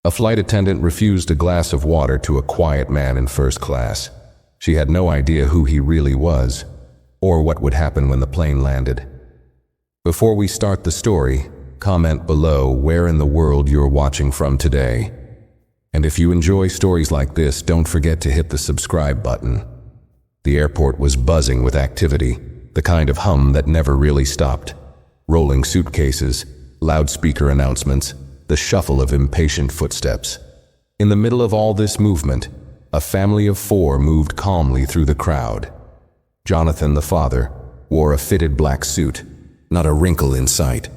A flight attendant refused a glass of water to a quiet man in first class. She had no idea who he really was, or what would happen when the plane landed. Before we start the story, comment below where in the world you're watching from today. And if you enjoy stories like this, don't forget to hit the subscribe button. The airport was buzzing with activity, the kind of hum that never really stopped. Rolling suitcases, loudspeaker announcements, the shuffle of impatient footsteps. In the middle of all this movement, a family of 4 moved calmly through the crowd. Jonathan, the father, wore a fitted black suit, not a wrinkle in sight.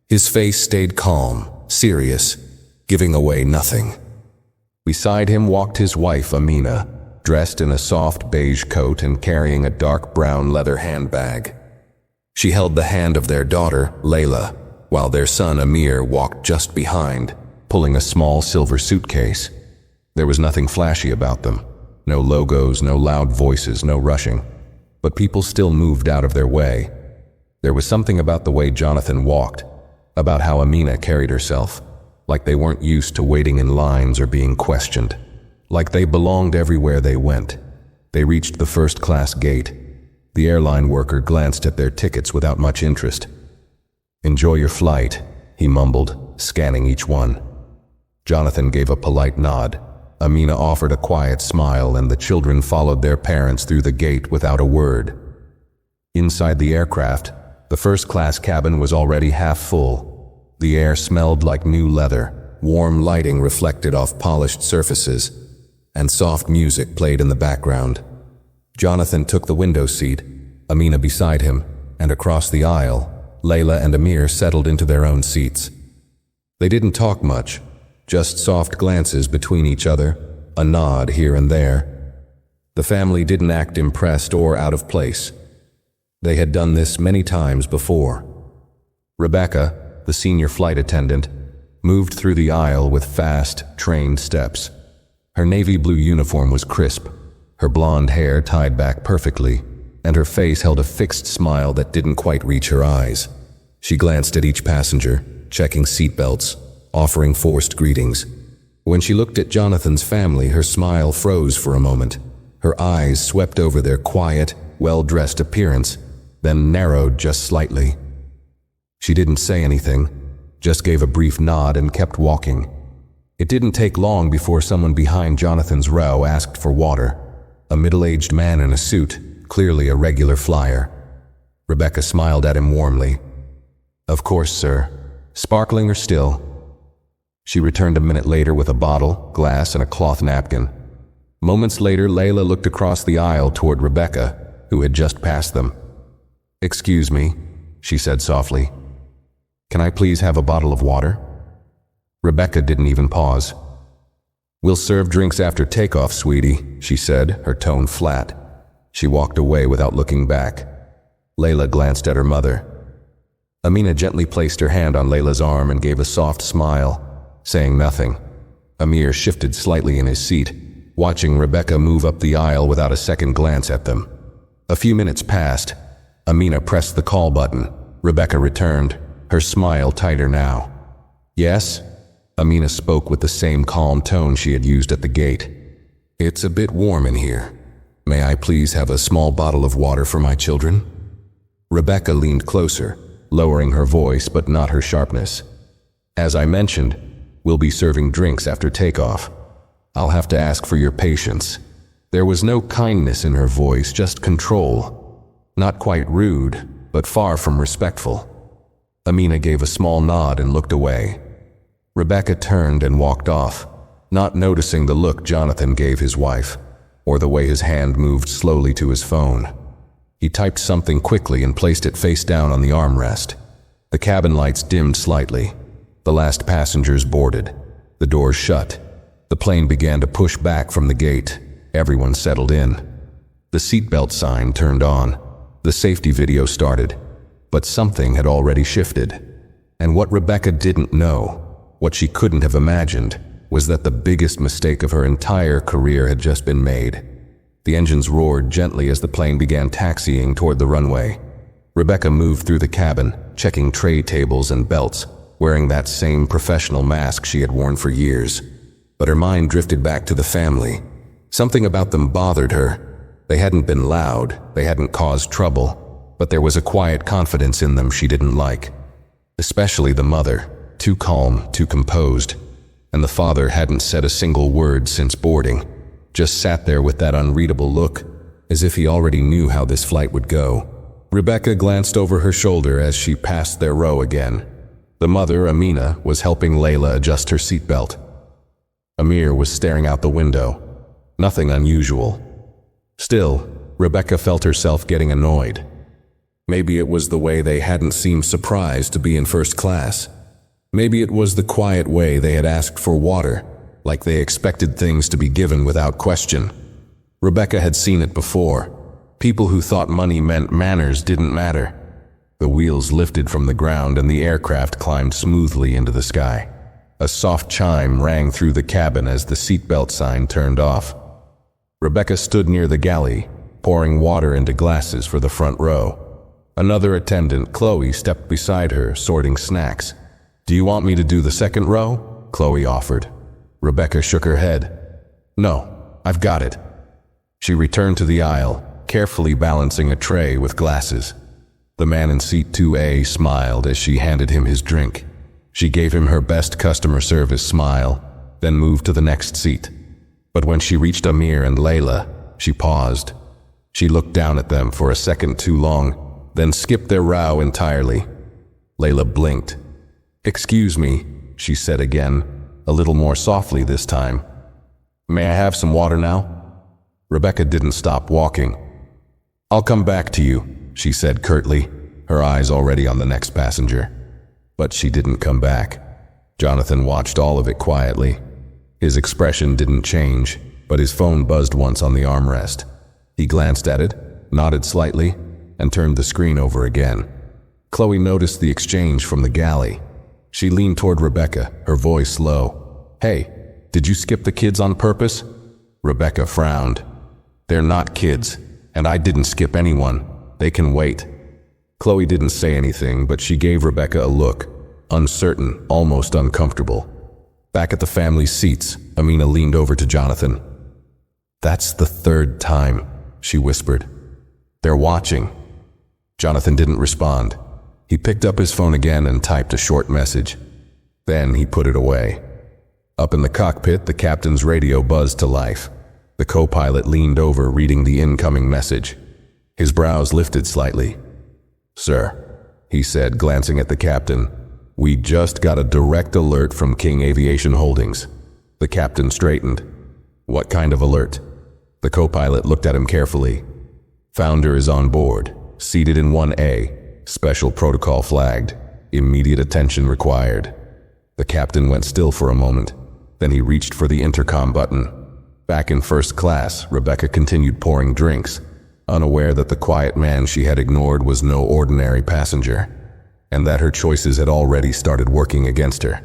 His face stayed calm, serious, giving away nothing. Beside him walked his wife, Amina, dressed in a soft beige coat and carrying a dark brown leather handbag. She held the hand of their daughter, Layla, while their son, Amir, walked just behind, pulling a small silver suitcase. There was nothing flashy about them. No logos, no loud voices, no rushing. But people still moved out of their way. There was something about the way Jonathan walked, about how Amina carried herself, like they weren't used to waiting in lines or being questioned, like they belonged everywhere they went. They reached the first-class gate. The airline worker glanced at their tickets without much interest. "Enjoy your flight," he mumbled, scanning each one. Jonathan gave a polite nod. Amina offered a quiet smile, and the children followed their parents through the gate without a word. Inside the aircraft, the first-class cabin was already half full. The air smelled like new leather, warm lighting reflected off polished surfaces, and soft music played in the background. Jonathan took the window seat, Amina beside him, and across the aisle, Layla and Amir settled into their own seats. They didn't talk much, just soft glances between each other, a nod here and there. The family didn't act impressed or out of place. They had done this many times before. Rebecca, the senior flight attendant, moved through the aisle with fast, trained steps. Her navy blue uniform was crisp, her blonde hair tied back perfectly, and her face held a fixed smile that didn't quite reach her eyes. She glanced at each passenger, checking seatbelts, offering forced greetings. When she looked at Jonathan's family, her smile froze for a moment. Her eyes swept over their quiet, well-dressed appearance, then narrowed just slightly. She didn't say anything, just gave a brief nod and kept walking. It didn't take long before someone behind Jonathan's row asked for water. A middle-aged man in a suit, clearly a regular flyer. Rebecca smiled at him warmly. "Of course, sir. Sparkling or still?" She returned a minute later with a bottle, glass, and a cloth napkin. Moments later, Layla looked across the aisle toward Rebecca, who had just passed them. "Excuse me," she said softly. "Can I please have a bottle of water?" Rebecca didn't even pause. "We'll serve drinks after takeoff, sweetie," she said, her tone flat. She walked away without looking back. Layla glanced at her mother. Amina gently placed her hand on Layla's arm and gave a soft smile, saying nothing. Amir shifted slightly in his seat, watching Rebecca move up the aisle without a second glance at them. A few minutes passed. Amina pressed the call button. Rebecca returned, her smile tighter now. "Yes?" Amina spoke with the same calm tone she had used at the gate. "It's a bit warm in here. May I please have a small bottle of water for my children?" Rebecca leaned closer, lowering her voice but not her sharpness. "As I mentioned, we'll be serving drinks after takeoff. I'll have to ask for your patience." There was no kindness in her voice, just control. Not quite rude, but far from respectful. Amina gave a small nod and looked away. Rebecca turned and walked off, not noticing the look Jonathan gave his wife, or the way his hand moved slowly to his phone. He typed something quickly and placed it face down on the armrest. The cabin lights dimmed slightly. The last passengers boarded. The doors shut. The plane began to push back from the gate. Everyone settled in. The seatbelt sign turned on. The safety video started. But something had already shifted. And what Rebecca didn't know, what she couldn't have imagined, was that the biggest mistake of her entire career had just been made. The engines roared gently as the plane began taxiing toward the runway. Rebecca moved through the cabin, checking tray tables and belts, wearing that same professional mask she had worn for years. But her mind drifted back to the family. Something about them bothered her. They hadn't been loud, they hadn't caused trouble, but there was a quiet confidence in them she didn't like. Especially the mother, too calm, too composed. And the father hadn't said a single word since boarding, just sat there with that unreadable look, as if he already knew how this flight would go. Rebecca glanced over her shoulder as she passed their row again. The mother, Amina, was helping Layla adjust her seatbelt. Amir was staring out the window. Nothing unusual. Still, Rebecca felt herself getting annoyed. Maybe it was the way they hadn't seemed surprised to be in first class. Maybe it was the quiet way they had asked for water, like they expected things to be given without question. Rebecca had seen it before. People who thought money meant manners didn't matter. The wheels lifted from the ground and the aircraft climbed smoothly into the sky. A soft chime rang through the cabin as the seatbelt sign turned off. Rebecca stood near the galley, pouring water into glasses for the front row. Another attendant, Chloe, stepped beside her, sorting snacks. "Do you want me to do the second row?" Chloe offered. Rebecca shook her head. "No, I've got it." She returned to the aisle, carefully balancing a tray with glasses. The man in seat 2A smiled as she handed him his drink. She gave him her best customer service smile, then moved to the next seat. But when she reached Amir and Layla, she paused. She looked down at them for a second too long, then skipped their row entirely. Layla blinked. "Excuse me," she said again, a little more softly this time. "May I have some water now?" Rebecca didn't stop walking. "I'll come back to you," she said curtly, her eyes already on the next passenger. But she didn't come back. Jonathan watched all of it quietly. His expression didn't change, but his phone buzzed once on the armrest. He glanced at it, nodded slightly, and turned the screen over again. Chloe noticed the exchange from the galley. She leaned toward Rebecca, her voice low. "Hey, did you skip the kids on purpose?" Rebecca frowned. "They're not kids, and I didn't skip anyone. They can wait." Chloe didn't say anything, but she gave Rebecca a look, uncertain, almost uncomfortable. Back at the family's seats, Amina leaned over to Jonathan. "That's the third time," she whispered. "They're watching." Jonathan didn't respond. He picked up his phone again and typed a short message. Then he put it away. Up in the cockpit, the captain's radio buzzed to life. The co-pilot leaned over, reading the incoming message. His brows lifted slightly. "Sir," he said, glancing at the captain, "we just got a direct alert from King Aviation Holdings." The captain straightened. "What kind of alert?" The co-pilot looked at him carefully. "Founder is on board, seated in 1A, special protocol flagged, immediate attention required." The captain went still for a moment. Then he reached for the intercom button. Back in first class, Rebecca continued pouring drinks, unaware that the quiet man she had ignored was no ordinary passenger, and that her choices had already started working against her.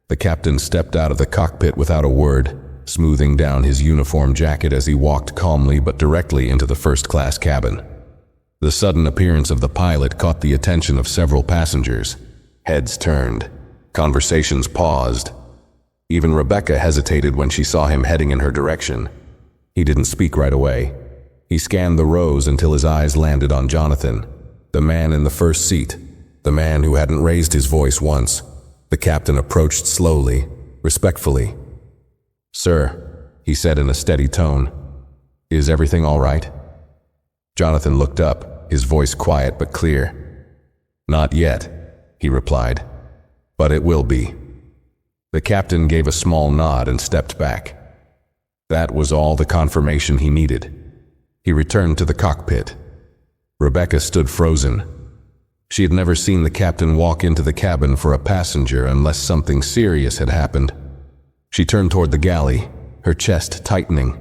The captain stepped out of the cockpit without a word, smoothing down his uniform jacket as he walked calmly but directly into the first-class cabin. The sudden appearance of the pilot caught the attention of several passengers. Heads turned. Conversations paused. Even Rebecca hesitated when she saw him heading in her direction. He didn't speak right away. He scanned the rows until his eyes landed on Jonathan, the man in the first seat, the man who hadn't raised his voice once. The captain approached slowly, respectfully. "Sir," he said in a steady tone, "is everything all right?" Jonathan looked up, his voice quiet but clear. "Not yet," he replied, "but it will be." The captain gave a small nod and stepped back. That was all the confirmation he needed. He returned to the cockpit. Rebecca stood frozen. She had never seen the captain walk into the cabin for a passenger unless something serious had happened. She turned toward the galley, her chest tightening.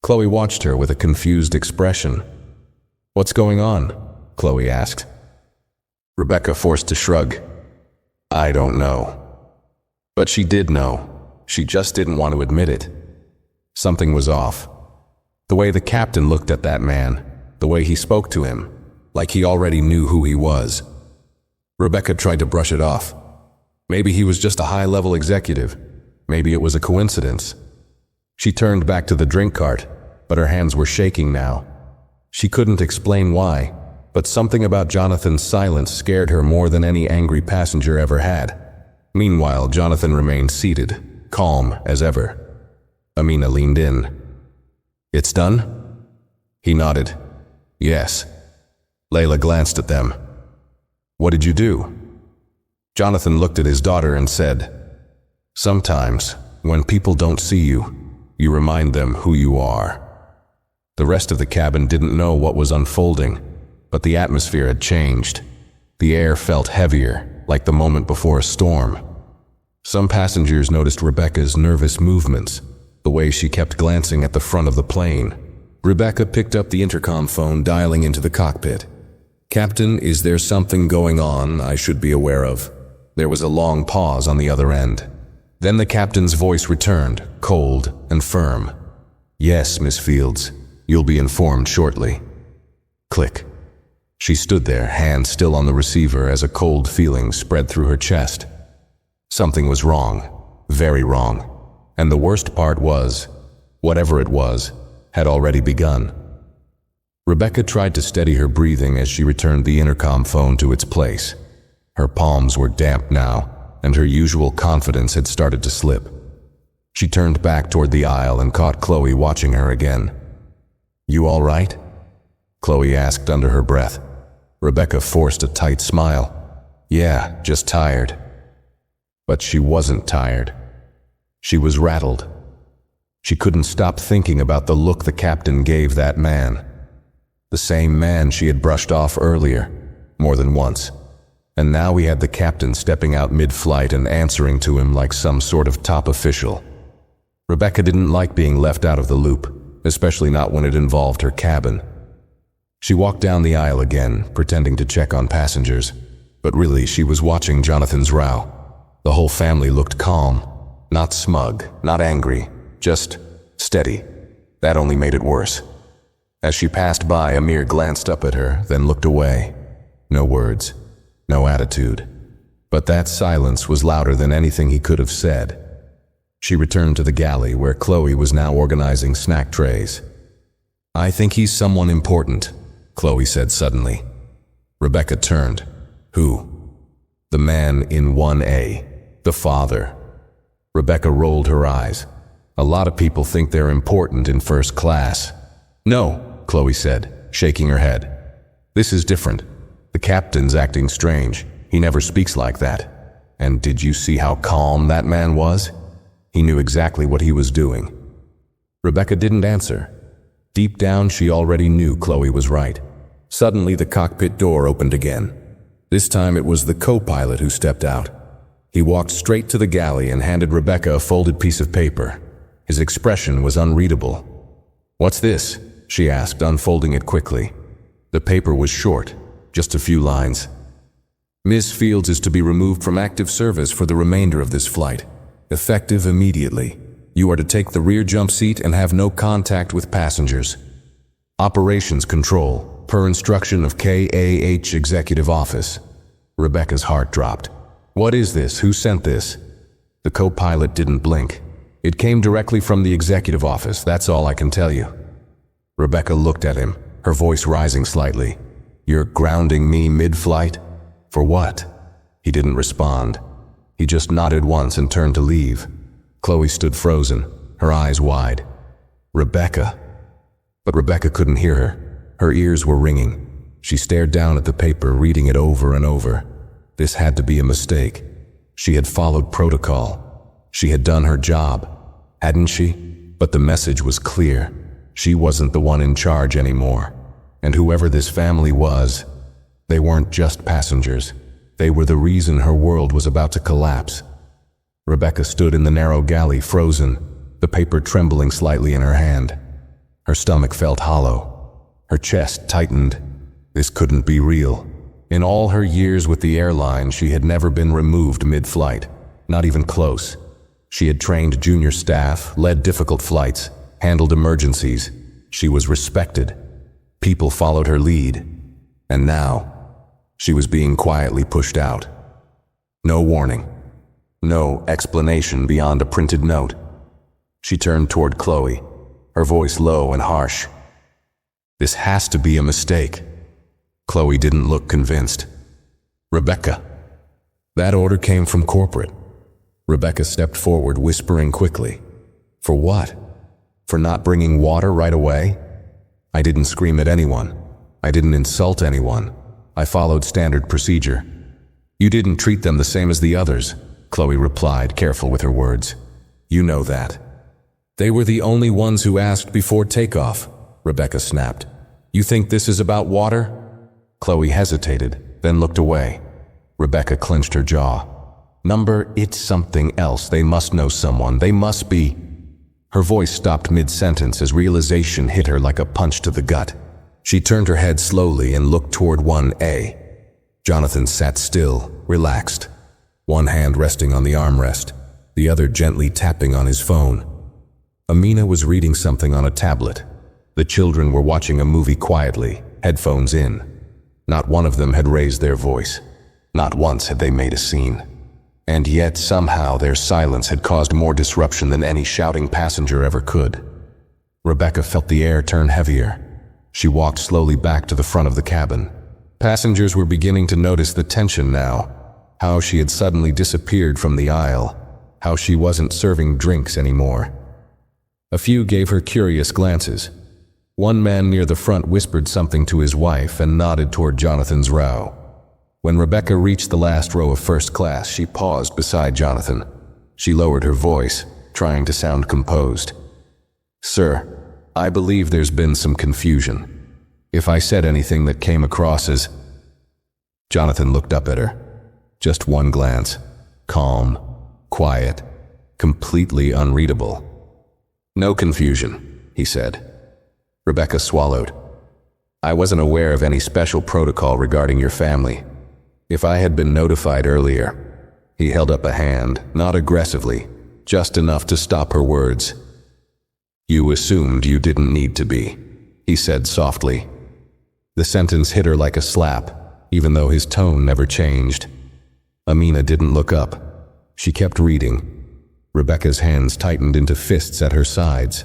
Chloe watched her with a confused expression. "What's going on?" Chloe asked. Rebecca forced a shrug. "I don't know." But she did know. She just didn't want to admit it. Something was off. The way the captain looked at that man, the way he spoke to him, like he already knew who he was. Rebecca tried to brush it off. Maybe he was just a high-level executive. Maybe it was a coincidence. She turned back to the drink cart, but her hands were shaking now. She couldn't explain why, but something about Jonathan's silence scared her more than any angry passenger ever had. Meanwhile, Jonathan remained seated, calm as ever. Amina leaned in. "It's done?" He nodded. "Yes." Layla glanced at them. "What did you do?" Jonathan looked at his daughter and said, "Sometimes, when people don't see you, you remind them who you are." The rest of the cabin didn't know what was unfolding, but the atmosphere had changed. The air felt heavier, like the moment before a storm. Some passengers noticed Rebecca's nervous movements, the way she kept glancing at the front of the plane. Rebecca picked up the intercom phone, dialing into the cockpit. "Captain, is there something going on I should be aware of?" There was a long pause on the other end. Then the captain's voice returned, cold and firm. "Yes, Miss Fields. You'll be informed shortly." Click. She stood there, hand still on the receiver, as a cold feeling spread through her chest. Something was wrong, very wrong. And the worst part was, whatever it was, had already begun. Rebecca tried to steady her breathing as she returned the intercom phone to its place. Her palms were damp now, and her usual confidence had started to slip. She turned back toward the aisle and caught Chloe watching her again. "You all right?" Chloe asked under her breath. Rebecca forced a tight smile. "Yeah, just tired." But she wasn't tired. She was rattled. She couldn't stop thinking about the look the captain gave that man. The same man she had brushed off earlier, more than once. And now he had the captain stepping out mid-flight and answering to him like some sort of top official. Rebecca didn't like being left out of the loop, especially not when it involved her cabin. She walked down the aisle again, pretending to check on passengers, but really she was watching Jonathan's row. The whole family looked calm, not smug, not angry, just steady. That only made it worse. As she passed by, Amir glanced up at her, then looked away. No words, no attitude. But that silence was louder than anything he could have said. She returned to the galley, where Chloe was now organizing snack trays. "I think he's someone important," Chloe said suddenly. Rebecca turned. "Who?" "The man in 1A, the father." Rebecca rolled her eyes. "A lot of people think they're important in first class." "No," Chloe said, shaking her head. "This is different. The captain's acting strange. He never speaks like that. And did you see how calm that man was? He knew exactly what he was doing." Rebecca didn't answer. Deep down, she already knew Chloe was right. Suddenly, the cockpit door opened again. This time, it was the co-pilot who stepped out. He walked straight to the galley and handed Rebecca a folded piece of paper. His expression was unreadable. "What's this?" she asked, unfolding it quickly. The paper was short, just a few lines. "Miss Fields is to be removed from active service for the remainder of this flight, effective immediately. You are to take the rear jump seat and have no contact with passengers. Operations control, per instruction of KAH Executive Office." Rebecca's heart dropped. "What is this? Who sent this?" The co-pilot didn't blink. "It came directly from the executive office, that's all I can tell you." Rebecca looked at him, her voice rising slightly. "You're grounding me mid-flight? For what?" He didn't respond. He just nodded once and turned to leave. Chloe stood frozen, her eyes wide. "Rebecca." But Rebecca couldn't hear her. Her ears were ringing. She stared down at the paper, reading it over and over. This had to be a mistake. She had followed protocol. She had done her job, hadn't she? But the message was clear. She wasn't the one in charge anymore. And whoever this family was, they weren't just passengers. They were the reason her world was about to collapse. Rebecca stood in the narrow galley, frozen, the paper trembling slightly in her hand. Her stomach felt hollow. Her chest tightened. This couldn't be real. In all her years with the airline, she had never been removed mid-flight, not even close. She had trained junior staff, led difficult flights, handled emergencies. She was respected. People followed her lead. And now, she was being quietly pushed out. No warning, No explanation beyond a printed note. She turned toward Chloe, her voice low and harsh. "This has to be a mistake." Chloe didn't look convinced. "Rebecca." "That order came from corporate." Rebecca stepped forward, whispering quickly. "For what? For not bringing water right away?" "I didn't scream at anyone. I didn't insult anyone. I followed standard procedure." "You didn't treat them the same as the others," Chloe replied, careful with her words. "You know that." "They were the only ones who asked before takeoff," Rebecca snapped. "You think this is about water?" Chloe hesitated, then looked away. Rebecca clenched her jaw. It's something else. They must know someone. They must be." Her voice stopped mid-sentence as realization hit her like a punch to the gut. She turned her head slowly and looked toward 1A. Jonathan sat still, relaxed, one hand resting on the armrest, the other gently tapping on his phone. Amina was reading something on a tablet. The children were watching a movie quietly, headphones in. Not one of them had raised their voice. Not once had they made a scene. And yet somehow their silence had caused more disruption than any shouting passenger ever could. Rebecca felt the air turn heavier. She walked slowly back to the front of the cabin. Passengers were beginning to notice the tension now, how she had suddenly disappeared from the aisle, how she wasn't serving drinks anymore. A few gave her curious glances. One man near the front whispered something to his wife and nodded toward Jonathan's row. When Rebecca reached the last row of first class, she paused beside Jonathan. She lowered her voice, trying to sound composed. "Sir, I believe there's been some confusion. If I said anything that came across as—" Jonathan looked up at her. Just one glance. Calm, quiet, completely unreadable. "No confusion," he said. Rebecca swallowed. "I wasn't aware of any special protocol regarding your family. If I had been notified earlier." He held up a hand, not aggressively, just enough to stop her words. "You assumed you didn't need to be," he said softly. The sentence hit her like a slap, even though his tone never changed. Amina didn't look up. She kept reading. Rebecca's hands tightened into fists at her sides.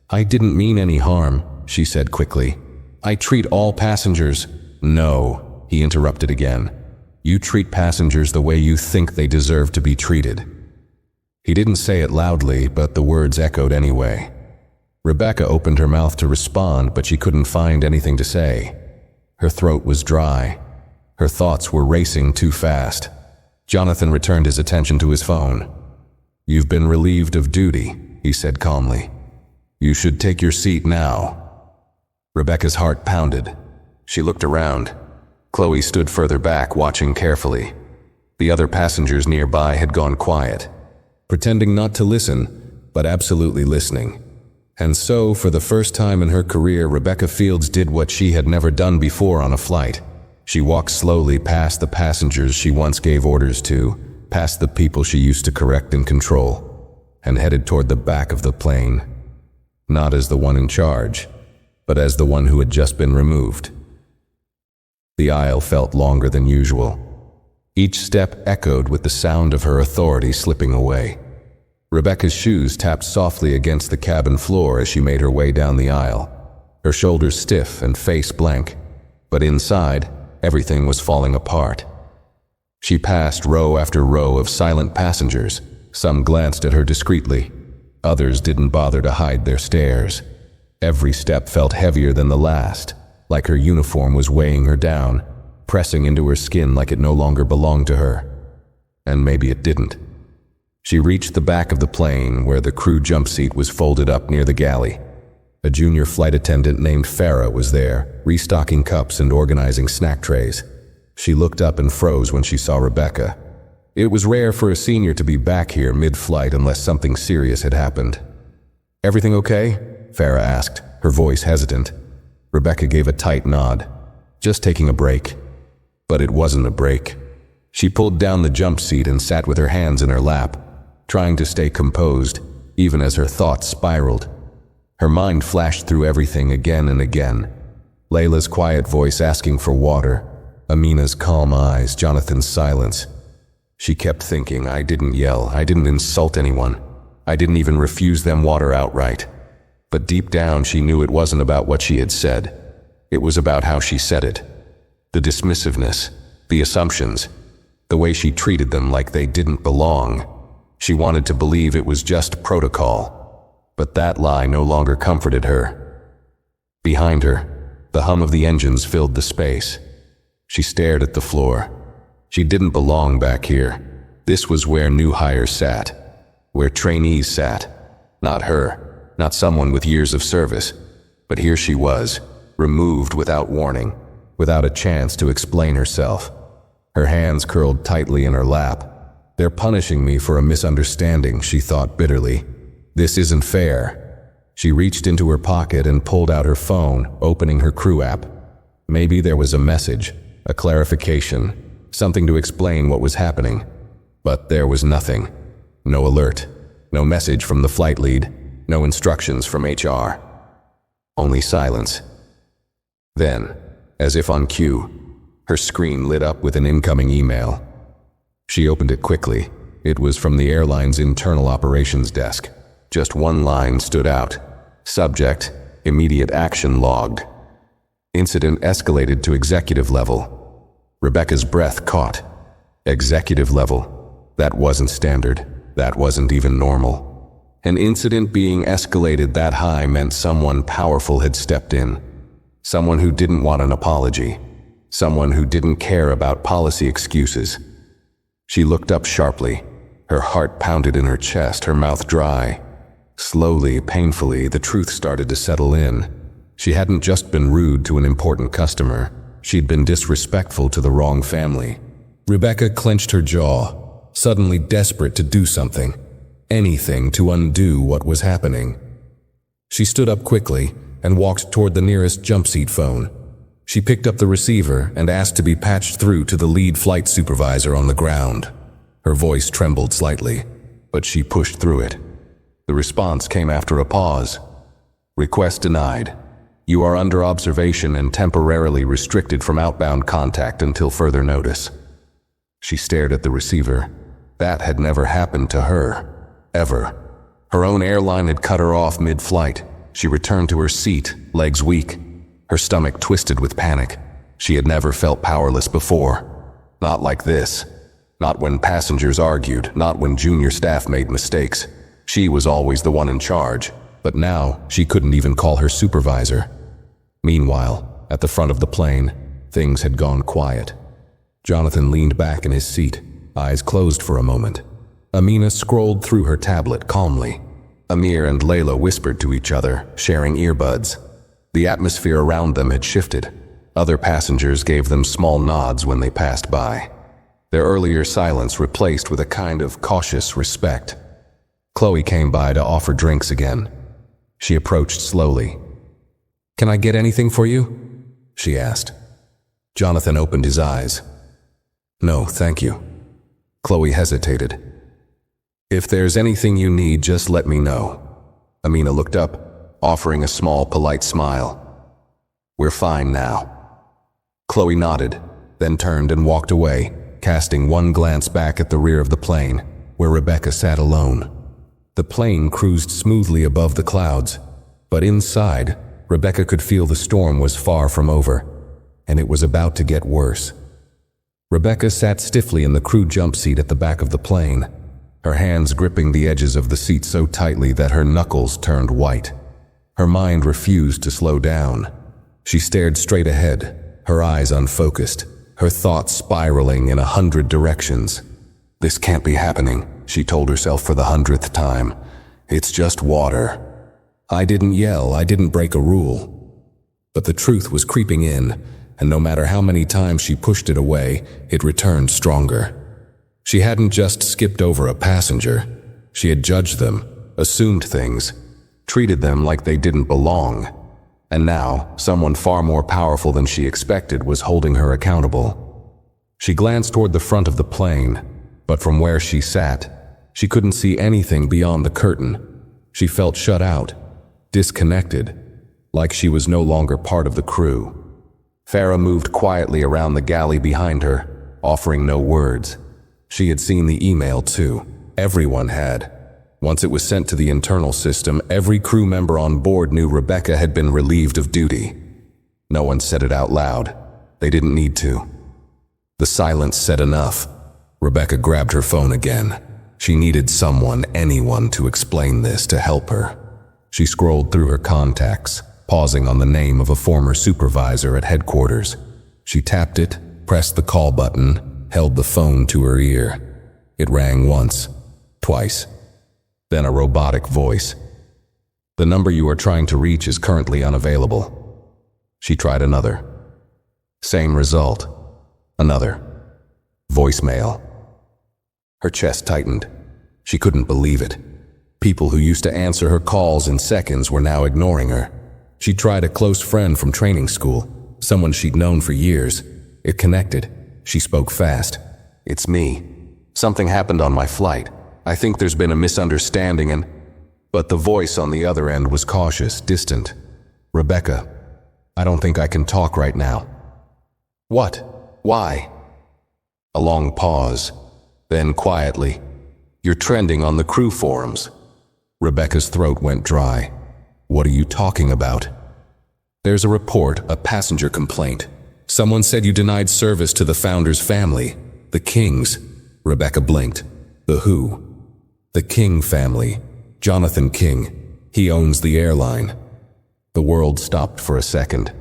"I didn't mean any harm," she said quickly. "I treat all passengers—" "No," he interrupted again. "You treat passengers the way you think they deserve to be treated." He didn't say it loudly, but the words echoed anyway. Rebecca opened her mouth to respond, but she couldn't find anything to say. Her throat was dry. Her thoughts were racing too fast. Jonathan returned his attention to his phone. "You've been relieved of duty," he said calmly. "You should take your seat now." Rebecca's heart pounded. She looked around. Chloe stood further back, watching carefully. The other passengers nearby had gone quiet, pretending not to listen, but absolutely listening. And so, for the first time in her career, Rebecca Fields did what she had never done before on a flight. She walked slowly past the passengers she once gave orders to, past the people she used to correct and control, and headed toward the back of the plane. Not as the one in charge, but as the one who had just been removed. The aisle felt longer than usual. Each step echoed with the sound of her authority slipping away. Rebecca's shoes tapped softly against the cabin floor as she made her way down the aisle, her shoulders stiff and face blank. But inside, everything was falling apart. She passed row after row of silent passengers. Some glanced at her discreetly. Others didn't bother to hide their stares. Every step felt heavier than the last, like her uniform was weighing her down, pressing into her skin like it no longer belonged to her. And maybe it didn't. She reached the back of the plane, where the crew jump seat was folded up near the galley. A junior flight attendant named Farah was there, restocking cups and organizing snack trays. She looked up and froze when she saw Rebecca. It was rare for a senior to be back here mid-flight unless something serious had happened. "Everything okay?" Farah asked, her voice hesitant. Rebecca gave a tight nod. "Just taking a break." But it wasn't a break. She pulled down the jump seat and sat with her hands in her lap, trying to stay composed, even as her thoughts spiraled. Her mind flashed through everything again and again. Layla's quiet voice asking for water, Amina's calm eyes, Jonathan's silence. She kept thinking, I didn't yell, I didn't insult anyone, I didn't even refuse them water outright. But deep down she knew it wasn't about what she had said. It was about how she said it. The dismissiveness, the assumptions, the way she treated them like they didn't belong. She wanted to believe it was just protocol, but that lie no longer comforted her. Behind her, the hum of the engines filled the space. She stared at the floor. She didn't belong back here. This was where new hires sat, where trainees sat. Not her, not someone with years of service, but here she was, removed without warning, without a chance to explain herself. Her hands curled tightly in her lap. They're punishing me for a misunderstanding, she thought bitterly. This isn't fair. She reached into her pocket and pulled out her phone, opening her crew app. Maybe there was a message, a clarification, something to explain what was happening. But there was nothing. No alert, no message from the flight lead, no instructions from HR. Only silence. Then, as if on cue, her screen lit up with an incoming email. She opened it quickly. It was from the airline's internal operations desk. Just one line stood out. Subject, immediate action logged. Incident escalated to executive level. Rebecca's breath caught. Executive level. That wasn't standard. That wasn't even normal. An incident being escalated that high meant someone powerful had stepped in. Someone who didn't want an apology. Someone who didn't care about policy excuses. She looked up sharply. Her heart pounded in her chest, her mouth dry. Slowly, painfully, the truth started to settle in. She hadn't just been rude to an important customer. She'd been disrespectful to the wrong family. Rebecca clenched her jaw, suddenly desperate to do something. Anything to undo what was happening. She stood up quickly and walked toward the nearest jump seat phone. She picked up the receiver and asked to be patched through to the lead flight supervisor on the ground. Her voice trembled slightly, but she pushed through it. The response came after a pause. Request denied. You are under observation and temporarily restricted from outbound contact until further notice. She stared at the receiver. That had never happened to her. Ever. Her own airline had cut her off mid-flight. She returned to her seat, legs weak, her stomach twisted with panic. She had never felt powerless before. Not like this. Not when passengers argued, not when junior staff made mistakes. She was always the one in charge, but now she couldn't even call her supervisor. Meanwhile, at the front of the plane, things had gone quiet. Jonathan leaned back in his seat, eyes closed for a moment. Amina scrolled through her tablet calmly. Amir and Layla whispered to each other, sharing earbuds. The atmosphere around them had shifted. Other passengers gave them small nods when they passed by. Their earlier silence replaced with a kind of cautious respect. Chloe came by to offer drinks again. She approached slowly. "Can I get anything for you?" she asked. Jonathan opened his eyes. "No, thank you." Chloe hesitated. "If there's anything you need, just let me know." Amina looked up, offering a small, polite smile. "We're fine now." Chloe nodded, then turned and walked away, casting one glance back at the rear of the plane, where Rebecca sat alone. The plane cruised smoothly above the clouds, but inside, Rebecca could feel the storm was far from over, and it was about to get worse. Rebecca sat stiffly in the crew jump seat at the back of the plane, her hands gripping the edges of the seat so tightly that her knuckles turned white. Her mind refused to slow down. She stared straight ahead, her eyes unfocused, her thoughts spiraling in 100 directions. "This can't be happening," she told herself for the 100th time. "It's just water. I didn't yell, I didn't break a rule." But the truth was creeping in, and no matter how many times she pushed it away, it returned stronger. She hadn't just skipped over a passenger. She had judged them, assumed things, treated them like they didn't belong. And now, someone far more powerful than she expected was holding her accountable. She glanced toward the front of the plane, but from where she sat, she couldn't see anything beyond the curtain. She felt shut out, disconnected, like she was no longer part of the crew. Farah moved quietly around the galley behind her, offering no words. She had seen the email too. Everyone had. Once it was sent to the internal system, every crew member on board knew Rebecca had been relieved of duty. No one said it out loud. They didn't need to. The silence said enough. Rebecca grabbed her phone again. She needed someone, anyone, to explain this, to help her. She scrolled through her contacts, pausing on the name of a former supervisor at headquarters. She tapped it, pressed the call button, held the phone to her ear. It rang once, twice. Then a robotic voice. "The number you are trying to reach is currently unavailable." She tried another. Same result. Another. Voicemail. Her chest tightened. She couldn't believe it. People who used to answer her calls in seconds were now ignoring her. She tried a close friend from training school, someone she'd known for years. It connected. She spoke fast. "It's me. Something happened on my flight. I think there's been a misunderstanding and—" But the voice on the other end was cautious, distant. "Rebecca, I don't think I can talk right now." "What? Why?" A long pause. Then quietly, "You're trending on the crew forums." Rebecca's throat went dry. "What are you talking about?" "There's a report, a passenger complaint. Someone said you denied service to the founder's family, the Kings." Rebecca blinked. "The who?" "The King family. Jonathan King. He owns the airline." The world stopped for a second.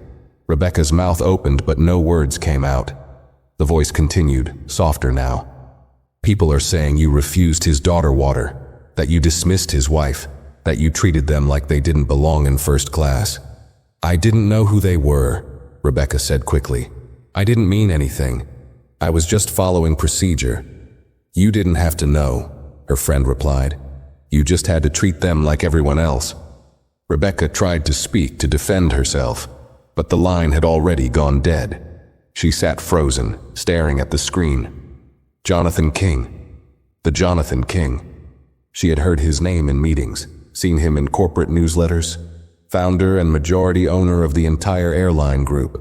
Rebecca's mouth opened, but no words came out. The voice continued, softer now. "People are saying you refused his daughter water, that you dismissed his wife, that you treated them like they didn't belong in first class." "I didn't know who they were," Rebecca said quickly. "I didn't mean anything. I was just following procedure." "You didn't have to know," her friend replied. "You just had to treat them like everyone else." Rebecca tried to speak, to defend herself, but the line had already gone dead. She sat frozen, staring at the screen. Jonathan King. The Jonathan King. She had heard his name in meetings, seen him in corporate newsletters. Founder and majority owner of the entire airline group.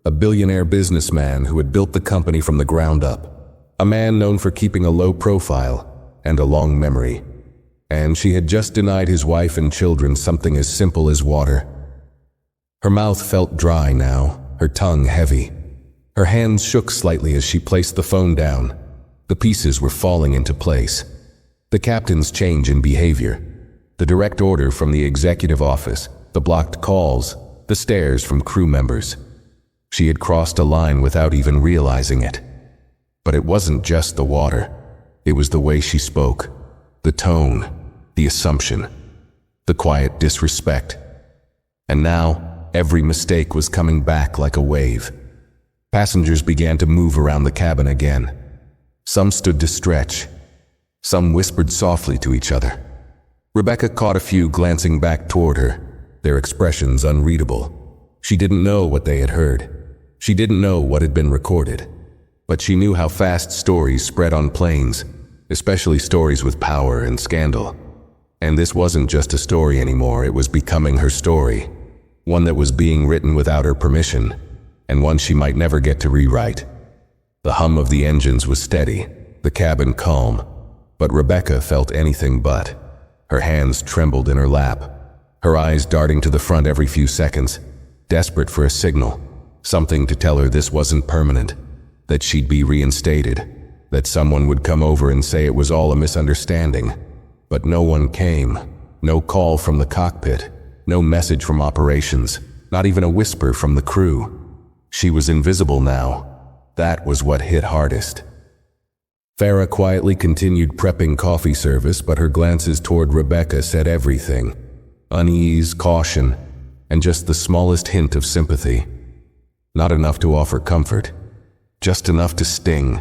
A billionaire businessman who had built the company from the ground up. A man known for keeping a low profile and a long memory. And she had just denied his wife and children something as simple as water. Her mouth felt dry now, her tongue heavy. Her hands shook slightly as she placed the phone down. The pieces were falling into place. The captain's change in behavior. The direct order from the executive office. The blocked calls. The stares from crew members. She had crossed a line without even realizing it. But it wasn't just the water. It was the way she spoke. The tone. The assumption. The quiet disrespect. And now, every mistake was coming back like a wave. Passengers began to move around the cabin again. Some stood to stretch. Some whispered softly to each other. Rebecca caught a few glancing back toward her, their expressions unreadable. She didn't know what they had heard. She didn't know what had been recorded. But she knew how fast stories spread on planes, especially stories with power and scandal. And this wasn't just a story anymore, it was becoming her story. One that was being written without her permission, and one she might never get to rewrite. The hum of the engines was steady, the cabin calm, but Rebecca felt anything but. Her hands trembled in her lap, her eyes darting to the front every few seconds, desperate for a signal, something to tell her this wasn't permanent, that she'd be reinstated, that someone would come over and say it was all a misunderstanding. But no one came, no call from the cockpit, no message from operations, not even a whisper from the crew. She was invisible now. That was what hit hardest. Farah quietly continued prepping coffee service, but her glances toward Rebecca said everything. Unease, caution, and just the smallest hint of sympathy. Not enough to offer comfort, just enough to sting.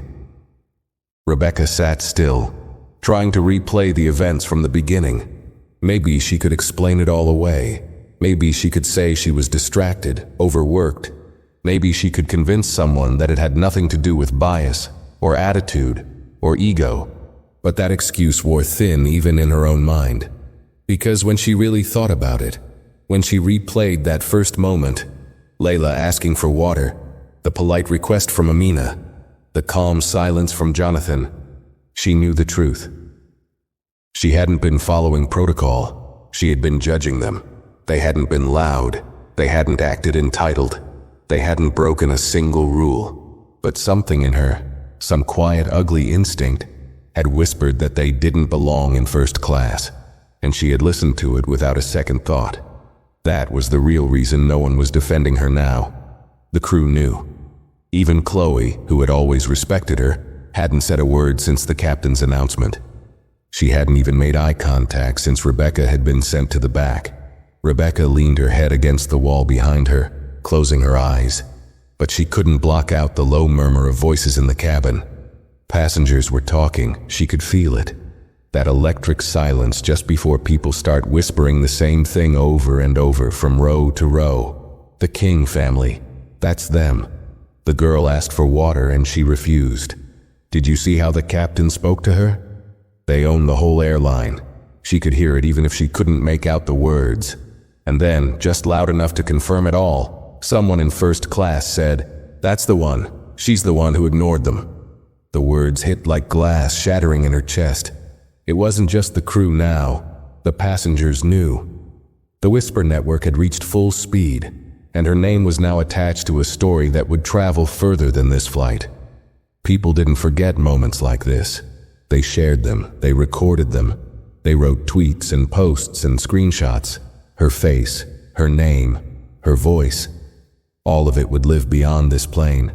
Rebecca sat still, trying to replay the events from the beginning. Maybe she could explain it all away. Maybe she could say she was distracted, overworked. Maybe she could convince someone that it had nothing to do with bias, or attitude, or ego. But that excuse wore thin even in her own mind. Because when she really thought about it, when she replayed that first moment, Layla asking for water, the polite request from Amina, the calm silence from Jonathan, She knew the truth. She hadn't been following protocol. She had been judging them. They hadn't been loud. They hadn't acted entitled. They hadn't broken a single rule. But something in her, some quiet, ugly instinct, had whispered that they didn't belong in first class, and she had listened to it without a second thought. That was the real reason no one was defending her now. The crew knew. Even Chloe, who had always respected her, hadn't said a word since the captain's announcement. She hadn't even made eye contact since Rebecca had been sent to the back. Rebecca leaned her head against the wall behind her, closing her eyes. But she couldn't block out the low murmur of voices in the cabin. Passengers were talking, she could feel it. That electric silence just before people start whispering the same thing over and over from row to row. The King family, that's them. The girl asked for water and she refused. Did you see how the captain spoke to her? They own the whole airline. She could hear it even if she couldn't make out the words. And then, just loud enough to confirm it all, someone in first class said, "That's the one. She's the one who ignored them." The words hit like glass, shattering in her chest. It wasn't just the crew now. The passengers knew. The Whisper network had reached full speed, and her name was now attached to a story that would travel further than this flight. People didn't forget moments like this. They shared them, they recorded them. They wrote tweets and posts and screenshots. Her face, her name, her voice. All of it would live beyond this plane.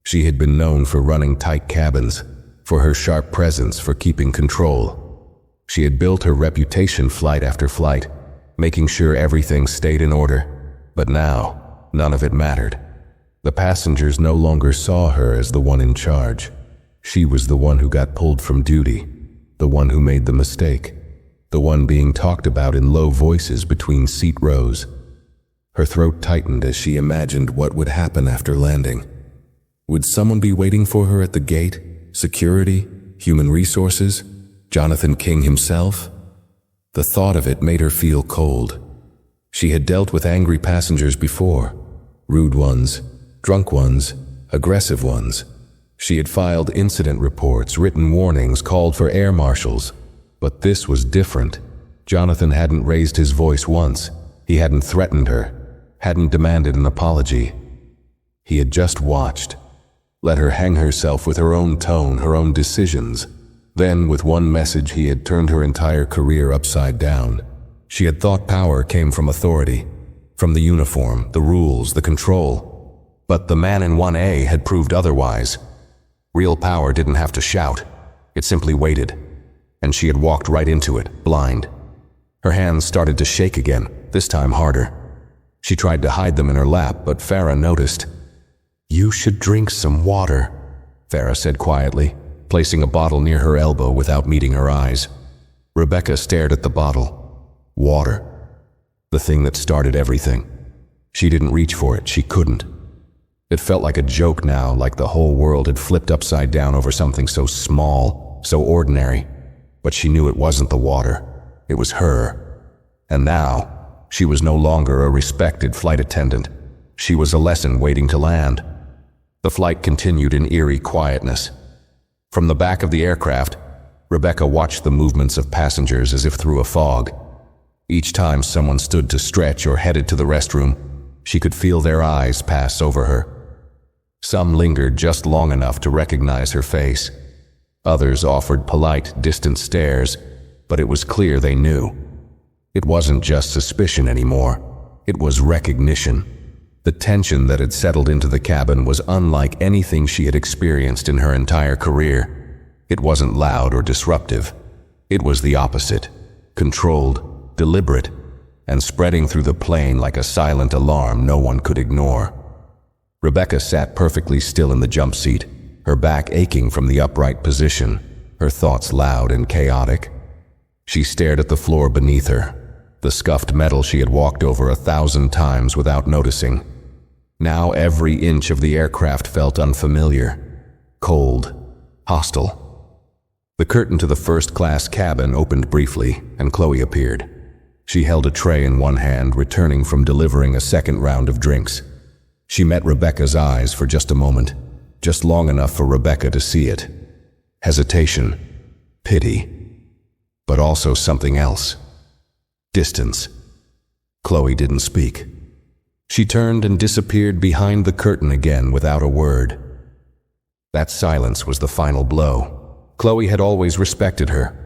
She had been known for running tight cabins, for her sharp presence, for keeping control. She had built her reputation flight after flight, making sure everything stayed in order. But now, none of it mattered. The passengers no longer saw her as the one in charge. She was the one who got pulled from duty, the one who made the mistake, the one being talked about in low voices between seat rows. Her throat tightened as she imagined what would happen after landing. Would someone be waiting for her at the gate? Security? Human resources? Jonathan King himself? The thought of it made her feel cold. She had dealt with angry passengers before. Rude ones, drunk ones, aggressive ones. She had filed incident reports, written warnings, called for air marshals. But this was different. Jonathan hadn't raised his voice once. He hadn't threatened her, hadn't demanded an apology. He had just watched. Let her hang herself with her own tone, her own decisions. Then, with one message, he had turned her entire career upside down. She had thought power came from authority, from the uniform, the rules, the control. But the man in 1A had proved otherwise. Real power didn't have to shout. It simply waited. And she had walked right into it, blind. Her hands started to shake again, this time harder. She tried to hide them in her lap, but Farah noticed. "You should drink some water," Farah said quietly, placing a bottle near her elbow without meeting her eyes. Rebecca stared at the bottle. Water. The thing that started everything. She didn't reach for it, she couldn't. It felt like a joke now, like the whole world had flipped upside down over something so small, so ordinary. But she knew it wasn't the water. It was her. And now, she was no longer a respected flight attendant. She was a lesson waiting to land. The flight continued in eerie quietness. From the back of the aircraft, Rebecca watched the movements of passengers as if through a fog. Each time someone stood to stretch or headed to the restroom, she could feel their eyes pass over her. Some lingered just long enough to recognize her face. Others offered polite, distant stares, but it was clear they knew. It wasn't just suspicion anymore. It was recognition. The tension that had settled into the cabin was unlike anything she had experienced in her entire career. It wasn't loud or disruptive. It was the opposite. Controlled, deliberate, and spreading through the plane like a silent alarm no one could ignore. Rebecca sat perfectly still in the jump seat, her back aching from the upright position, her thoughts loud and chaotic. She stared at the floor beneath her, the scuffed metal she had walked over 1,000 times without noticing. Now every inch of the aircraft felt unfamiliar, cold, hostile. The curtain to the first-class cabin opened briefly, and Chloe appeared. She held a tray in one hand, returning from delivering a second round of drinks. She met Rebecca's eyes for just a moment, just long enough for Rebecca to see it. hesitation, pity, but also something else. Distance. Chloe didn't speak. She turned and disappeared behind the curtain again without a word. That silence was the final blow. Chloe had always respected her,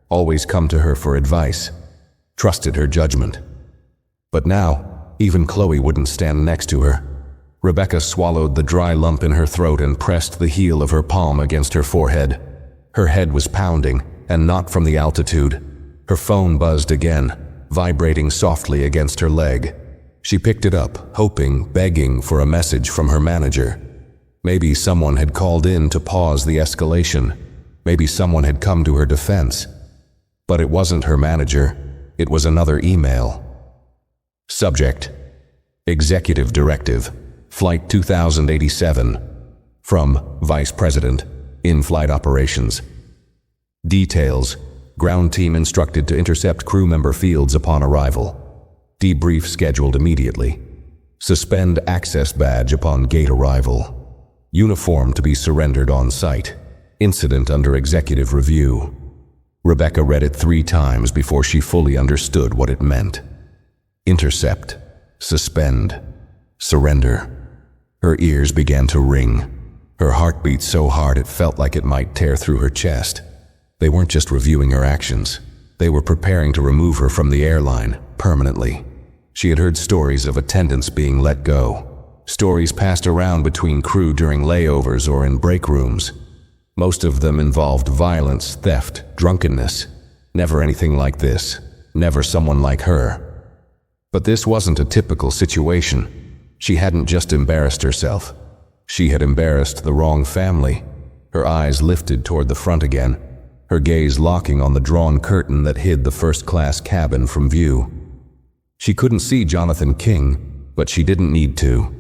always come to her for advice, trusted her judgment. But now, even Chloe wouldn't stand next to her. Rebecca swallowed the dry lump in her throat and pressed the heel of her palm against her forehead. Her head was pounding, and not from the altitude. Her phone buzzed again, vibrating softly against her leg. She picked it up, hoping, begging for a message from her manager. Maybe someone had called in to pause the escalation. Maybe someone had come to her defense. But it wasn't her manager. It was another email. Subject: Executive Directive, Flight 2087. From Vice President, In-Flight Operations. Details: ground team instructed to intercept crew member fields upon arrival. Debrief scheduled immediately. Suspend access badge upon gate arrival. Uniform to be surrendered on site. Incident under executive review. Rebecca read it 3 times before she fully understood what it meant. Intercept, suspend, surrender. Her ears began to ring. Her heart beat so hard it felt like it might tear through her chest. They weren't just reviewing her actions. They were preparing to remove her from the airline, permanently. She had heard stories of attendants being let go. Stories passed around between crew during layovers or in break rooms. Most of them involved violence, theft, drunkenness. Never anything like this. Never someone like her. But this wasn't a typical situation. She hadn't just embarrassed herself. She had embarrassed the wrong family. Her eyes lifted toward the front again, her gaze locking on the drawn curtain that hid the first-class cabin from view. She couldn't see Jonathan King, but she didn't need to.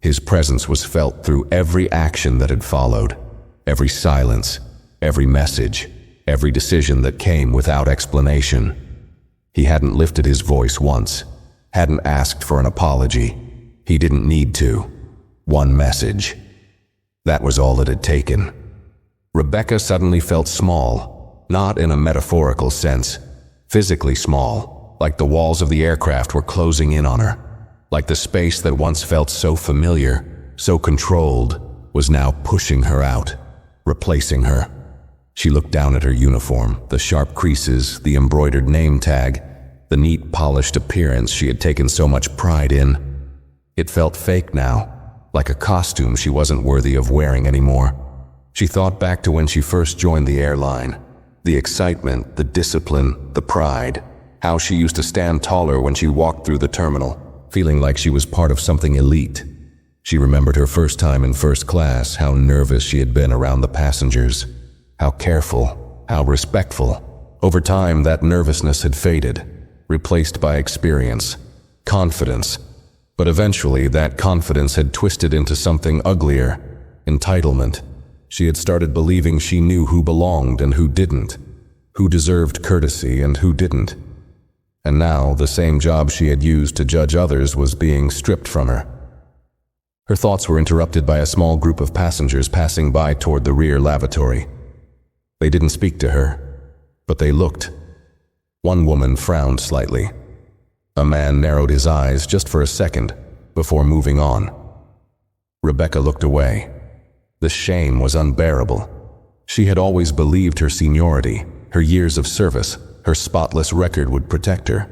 His presence was felt through every action that had followed, every silence, every message, every decision that came without explanation. He hadn't lifted his voice once, hadn't asked for an apology. He didn't need to. One message. That was all it had taken. Rebecca suddenly felt small, not in a metaphorical sense, physically small, like the walls of the aircraft were closing in on her, like the space that once felt so familiar, so controlled, was now pushing her out, replacing her. She looked down at her uniform, the sharp creases, the embroidered name tag, the neat, polished appearance she had taken so much pride in. It felt fake now, like a costume she wasn't worthy of wearing anymore. She thought back to when she first joined the airline, the excitement, the discipline, the pride, how she used to stand taller when she walked through the terminal, feeling like she was part of something elite. She remembered her first time in first class, how nervous she had been around the passengers, how careful, how respectful. Over time, that nervousness had faded, replaced by experience, confidence. But eventually, that confidence had twisted into something uglier, entitlement. She had started believing she knew who belonged and who didn't, who deserved courtesy and who didn't. And now, the same job she had used to judge others was being stripped from her. Her thoughts were interrupted by a small group of passengers passing by toward the rear lavatory. They didn't speak to her, but they looked. One woman frowned slightly. A man narrowed his eyes just for a second before moving on. Rebecca looked away. The shame was unbearable. She had always believed her seniority, her years of service, her spotless record would protect her.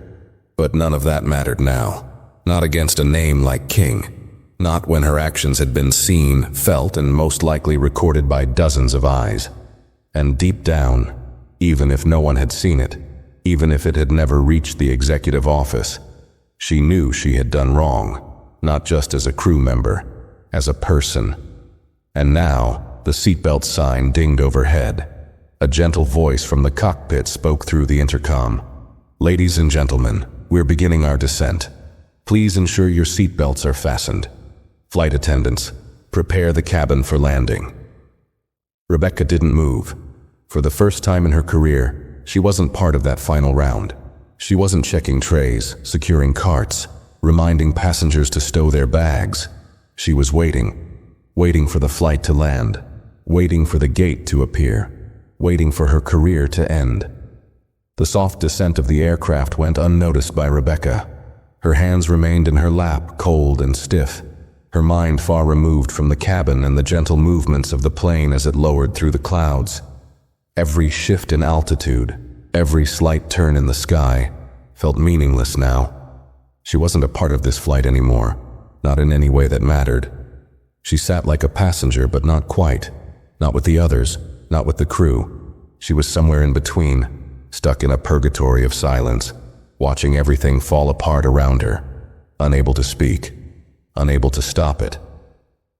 But none of that mattered now. Not against a name like King. Not when her actions had been seen, felt, and most likely recorded by dozens of eyes. And deep down, even if no one had seen it, even if it had never reached the executive office, she knew she had done wrong, not just as a crew member, as a person. And now, the seatbelt sign dinged overhead. A gentle voice from the cockpit spoke through the intercom. "Ladies and gentlemen, we're beginning our descent. Please ensure your seatbelts are fastened. Flight attendants, prepare the cabin for landing." Rebecca didn't move. For the first time in her career, she wasn't part of that final round. She wasn't checking trays, securing carts, reminding passengers to stow their bags. She was waiting for the flight to land, waiting for the gate to appear. waiting for her career to end. The soft descent of the aircraft went unnoticed by Rebecca. Her hands remained in her lap, cold and stiff, her mind far removed from the cabin and the gentle movements of the plane as it lowered through the clouds. Every shift in altitude, every slight turn in the sky, felt meaningless now. She wasn't a part of this flight anymore, not in any way that mattered. She sat like a passenger, but not quite. Not with the others, not with the crew. She was somewhere in between, stuck in a purgatory of silence, watching everything fall apart around her, unable to speak, unable to stop it.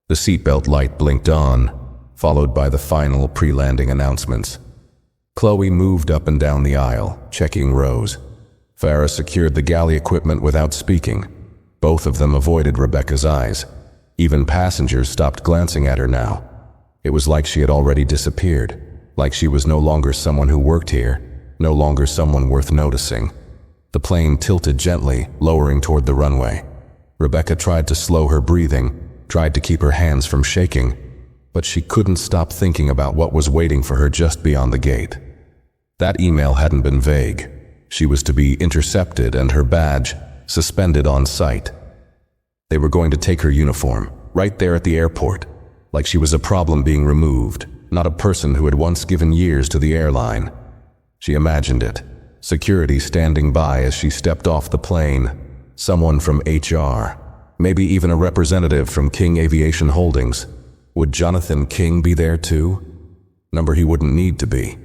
The seatbelt light blinked on, followed by the final pre-landing announcements. Chloe moved up and down the aisle, checking rows. Farah secured the galley equipment without speaking. Both of them avoided Rebecca's eyes. Even passengers stopped glancing at her now. It was like she had already disappeared, like she was no longer someone who worked here, no longer someone worth noticing. The plane tilted gently, lowering toward the runway. Rebecca tried to slow her breathing, tried to keep her hands from shaking, but she couldn't stop thinking about what was waiting for her just beyond the gate. That email hadn't been vague. She was to be intercepted and her badge suspended on sight. They were going to take her uniform, right there at the airport, like she was a problem being removed, not a person who had once given years to the airline. She imagined it. Security standing by as she stepped off the plane. Someone from HR. Maybe even a representative from King Aviation Holdings. Would Jonathan King be there too? Number he wouldn't need to be.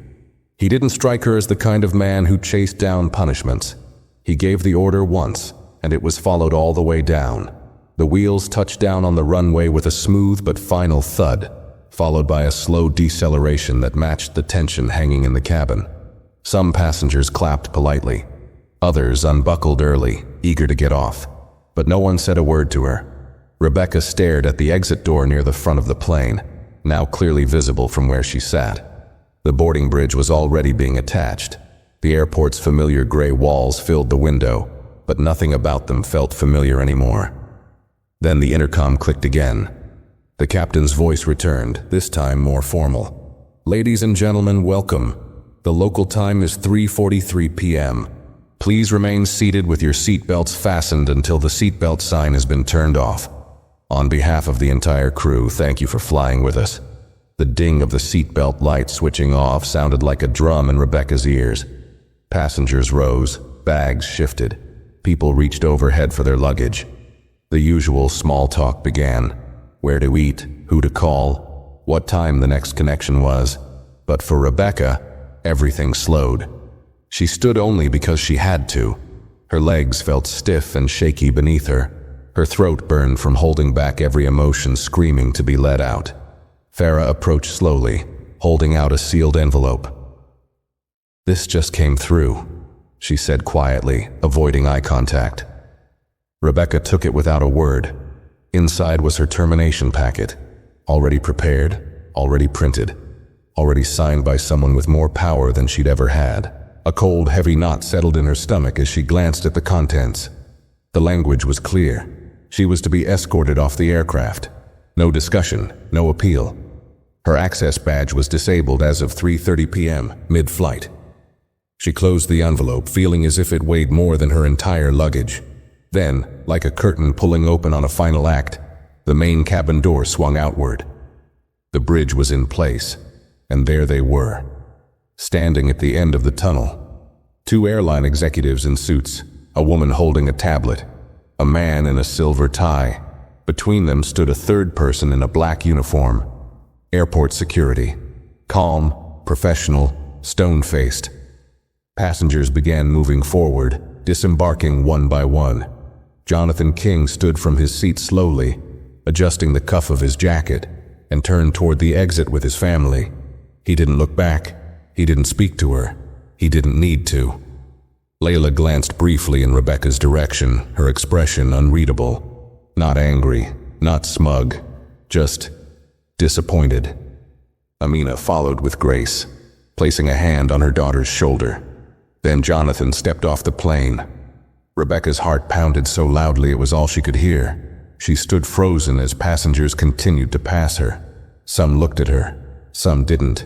He didn't strike her as the kind of man who chased down punishments. He gave the order once, and it was followed all the way down. The wheels touched down on the runway with a smooth but final thud, followed by a slow deceleration that matched the tension hanging in the cabin. Some passengers clapped politely. Others unbuckled early, eager to get off. But no one said a word to her. Rebecca stared at the exit door near the front of the plane, now clearly visible from where she sat. The boarding bridge was already being attached. The airport's familiar gray walls filled the window, but nothing about them felt familiar anymore. Then the intercom clicked again. The captain's voice returned, this time more formal. "Ladies and gentlemen, welcome. The local time is 3:43 p.m. Please remain seated with your seatbelts fastened until the seatbelt sign has been turned off. On behalf of the entire crew, thank you for flying with us." The ding of the seatbelt light switching off sounded like a drum in Rebecca's ears. Passengers rose, bags shifted. People reached overhead for their luggage. The usual small talk began. Where to eat, who to call, what time the next connection was. But for Rebecca, everything slowed. She stood only because she had to. Her legs felt stiff and shaky beneath her. Her throat burned from holding back every emotion screaming to be let out. Farah approached slowly, holding out a sealed envelope. "This just came through," she said quietly, avoiding eye contact. Rebecca took it without a word. Inside was her termination packet, already prepared, already printed, already signed by someone with more power than she'd ever had. A cold, heavy knot settled in her stomach as she glanced at the contents. The language was clear. She was to be escorted off the aircraft. No discussion, no appeal. Her access badge was disabled as of 3:30 p.m., mid-flight. She closed the envelope, feeling as if it weighed more than her entire luggage. Then, like a curtain pulling open on a final act, the main cabin door swung outward. The bridge was in place, and there they were, standing at the end of the tunnel. Two airline executives in suits, a woman holding a tablet, a man in a silver tie. Between them stood a third person in a black uniform. Airport security. Calm, professional, stone-faced. Passengers began moving forward, disembarking one by one. Jonathan King stood from his seat slowly, adjusting the cuff of his jacket, and turned toward the exit with his family. He didn't look back. He didn't speak to her. He didn't need to. Layla glanced briefly in Rebecca's direction, her expression unreadable. Not angry, not smug, just disappointed. Amina followed with grace, placing a hand on her daughter's shoulder. Then Jonathan stepped off the plane. Rebecca's heart pounded so loudly it was all she could hear. She stood frozen as passengers continued to pass her. Some looked at her, some didn't.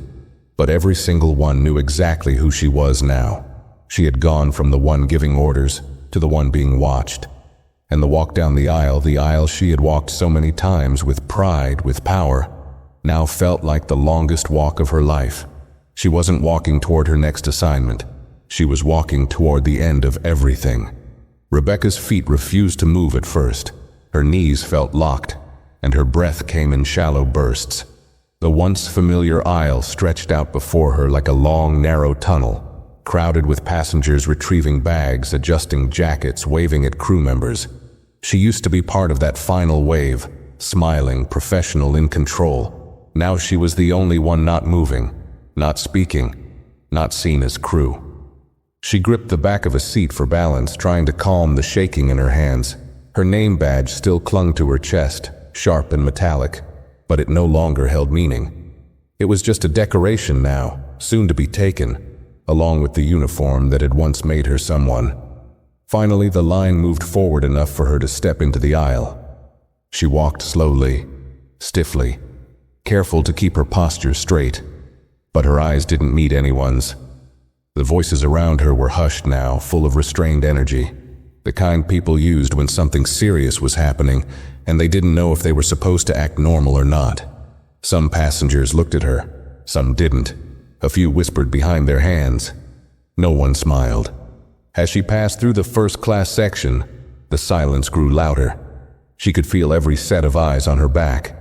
but every single one knew exactly who she was now. She had gone from the one giving orders to the one being watched. And the walk down the aisle she had walked so many times with pride, with power, now felt like the longest walk of her life. She wasn't walking toward her next assignment. She was walking toward the end of everything. Rebecca's feet refused to move at first. Her knees felt locked, and her breath came in shallow bursts. The once familiar aisle stretched out before her like a long, narrow tunnel, crowded with passengers retrieving bags, adjusting jackets, waving at crew members. She used to be part of that final wave, smiling, professional, in control. Now she was the only one not moving, not speaking, not seen as crew. She gripped the back of a seat for balance, trying to calm the shaking in her hands. Her name badge still clung to her chest, sharp and metallic, but it no longer held meaning. It was just a decoration now, soon to be taken, along with the uniform that had once made her someone. Finally, the line moved forward enough for her to step into the aisle. She walked slowly, stiffly, careful to keep her posture straight, but her eyes didn't meet anyone's. The voices around her were hushed now, full of restrained energy, the kind people used when something serious was happening and they didn't know if they were supposed to act normal or not. Some passengers looked at her, some didn't. A few whispered behind their hands. No one smiled. As she passed through the first-class section, the silence grew louder. She could feel every set of eyes on her back.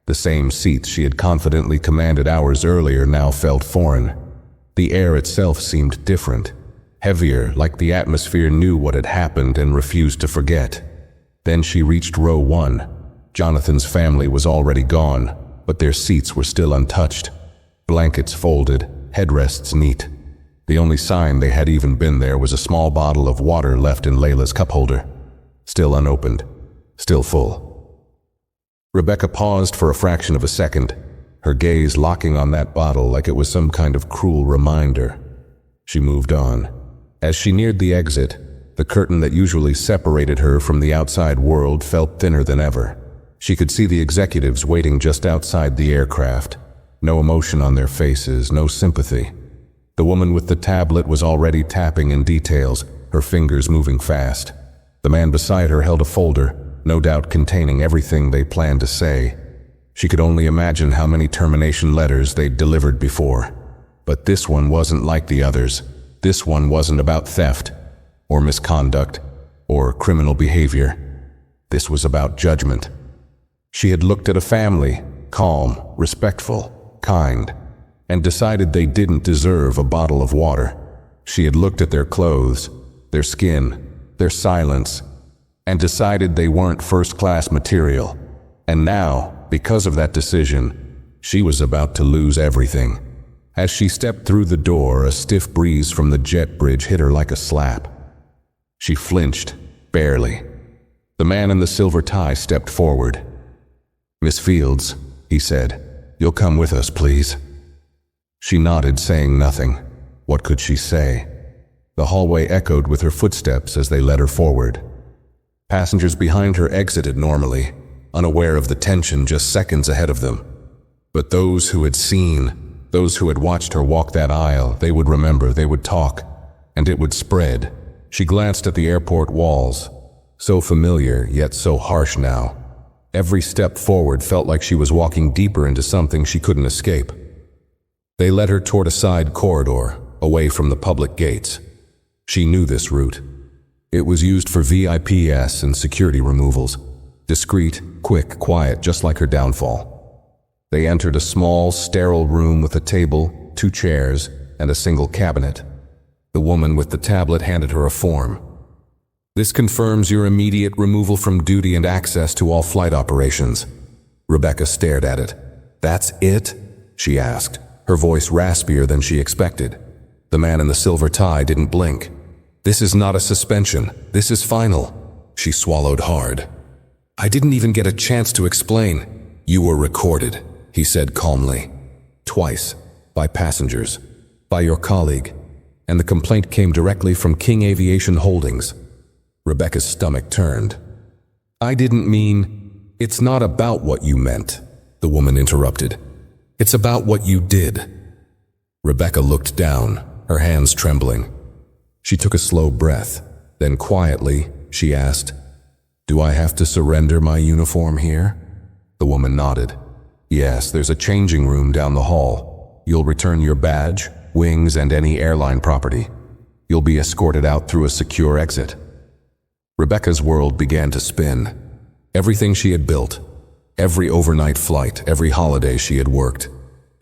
The same seats she had confidently commanded hours earlier now felt foreign. The air itself seemed different, heavier, like the atmosphere knew what had happened and refused to forget. Then she reached row 1. Jonathan's family was already gone, but their seats were still untouched. Blankets folded, headrests neat. The only sign they had even been there was a small bottle of water left in Layla's cup holder, still unopened, still full. Rebecca paused for a fraction of a second, her gaze locking on that bottle like it was some kind of cruel reminder. She moved on. As she neared the exit, the curtain that usually separated her from the outside world felt thinner than ever. She could see the executives waiting just outside the aircraft. No emotion on their faces, no sympathy. The woman with the tablet was already tapping in details, her fingers moving fast. The man beside her held a folder, no doubt containing everything they planned to say. She could only imagine how many termination letters they'd delivered before. But this one wasn't like the others. This one wasn't about theft, or misconduct, or criminal behavior. This was about judgment. She had looked at a family, calm, respectful, kind, and decided they didn't deserve a bottle of water. She had looked at their clothes, their skin, their silence, and decided they weren't first-class material. And now, because of that decision, she was about to lose everything. As she stepped through the door, a stiff breeze from the jet bridge hit her like a slap. She flinched, barely. The man in the silver tie stepped forward. "Miss Fields," he said, "you'll come with us, please." She nodded, saying nothing. What could she say? The hallway echoed with her footsteps as they led her forward. Passengers behind her exited normally, unaware of the tension just seconds ahead of them. But those who had seen, those who had watched her walk that aisle, they would remember, they would talk, and it would spread. She glanced at the airport walls, so familiar yet so harsh now. Every step forward felt like she was walking deeper into something she couldn't escape. They led her toward a side corridor, away from the public gates. She knew this route. It was used for VIPs and security removals. Discreet, quick, quiet, just like her downfall. They entered a small, sterile room with a table, 2 chairs, and a single cabinet. The woman with the tablet handed her a form. "This confirms your immediate removal from duty and access to all flight operations." Rebecca stared at it. "That's it?" she asked, her voice raspier than she expected. The man in the silver tie didn't blink. "This is not a suspension. This is final." She swallowed hard. "I didn't even get a chance to explain." "You were recorded," he said calmly. "Twice. By passengers. By your colleague. And the complaint came directly from King Aviation Holdings." Rebecca's stomach turned. "I didn't mean—" "It's not about what you meant," the woman interrupted. "It's about what you did." Rebecca looked down, her hands trembling. She took a slow breath. Then quietly, she asked, "Do I have to surrender my uniform here?" The woman nodded. "Yes, there's a changing room down the hall. You'll return your badge, wings, and any airline property. You'll be escorted out through a secure exit." Rebecca's world began to spin. Everything she had built, every overnight flight, every holiday she had worked,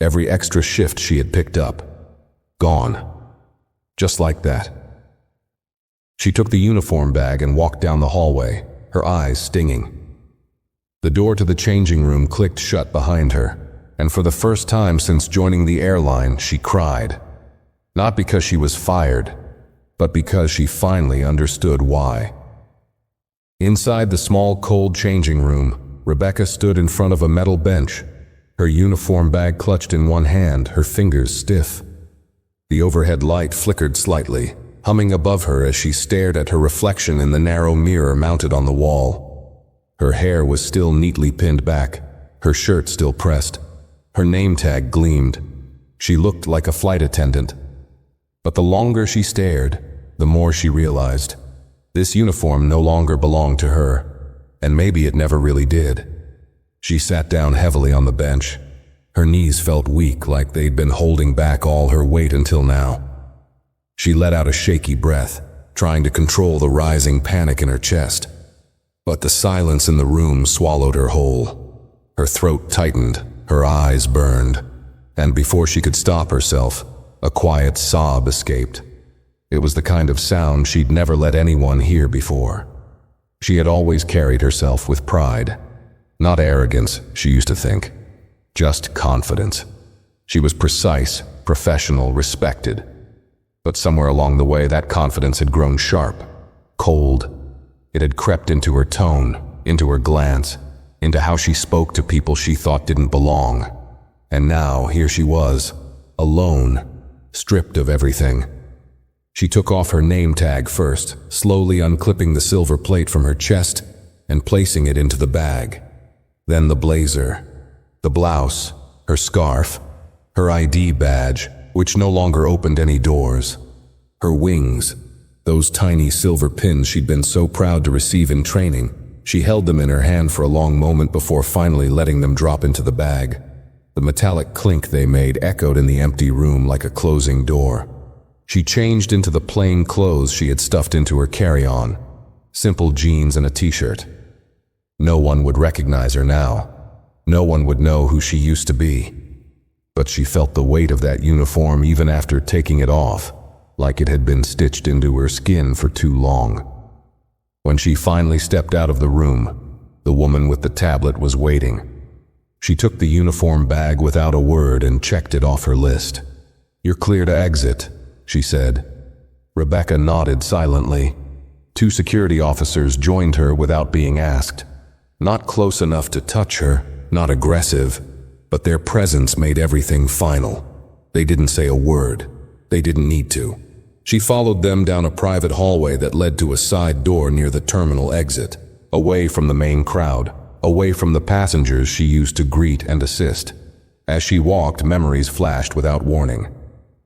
every extra shift she had picked up, gone. Just like that. She took the uniform bag and walked down the hallway, her eyes stinging. The door to the changing room clicked shut behind her, and for the first time since joining the airline, she cried. Not because she was fired, but because she finally understood why. Inside the small, cold changing room, Rebecca stood in front of a metal bench, her uniform bag clutched in one hand, her fingers stiff. The overhead light flickered slightly, humming above her as she stared at her reflection in the narrow mirror mounted on the wall. Her hair was still neatly pinned back, her shirt still pressed. Her name tag gleamed. She looked like a flight attendant. But the longer she stared, the more she realized this uniform no longer belonged to her, and maybe it never really did. She sat down heavily on the bench. Her knees felt weak, like they'd been holding back all her weight until now. She let out a shaky breath, trying to control the rising panic in her chest. But the silence in the room swallowed her whole. Her throat tightened, her eyes burned, and before she could stop herself, a quiet sob escaped. It was the kind of sound she'd never let anyone hear before. She had always carried herself with pride. Not arrogance, she used to think. Just confidence. She was precise, professional, respected. But somewhere along the way, that confidence had grown sharp, cold. It had crept into her tone, into her glance, into how she spoke to people she thought didn't belong. And now, here she was, alone, stripped of everything. She took off her name tag first, slowly unclipping the silver plate from her chest and placing it into the bag. Then the blazer, the blouse, her scarf, her ID badge, which no longer opened any doors, her wings, those tiny silver pins she'd been so proud to receive in training. She held them in her hand for a long moment before finally letting them drop into the bag. The metallic clink they made echoed in the empty room like a closing door. She changed into the plain clothes she had stuffed into her carry-on, simple jeans and a t-shirt. No one would recognize her now. No one would know who she used to be. But she felt the weight of that uniform even after taking it off, like it had been stitched into her skin for too long. When she finally stepped out of the room, the woman with the tablet was waiting. She took the uniform bag without a word and checked it off her list. "You're clear to exit," she said. Rebecca nodded silently. 2 security officers joined her without being asked. Not close enough to touch her, not aggressive, but their presence made everything final. They didn't say a word. They didn't need to. She followed them down a private hallway that led to a side door near the terminal exit, away from the main crowd, away from the passengers she used to greet and assist. As she walked, memories flashed without warning.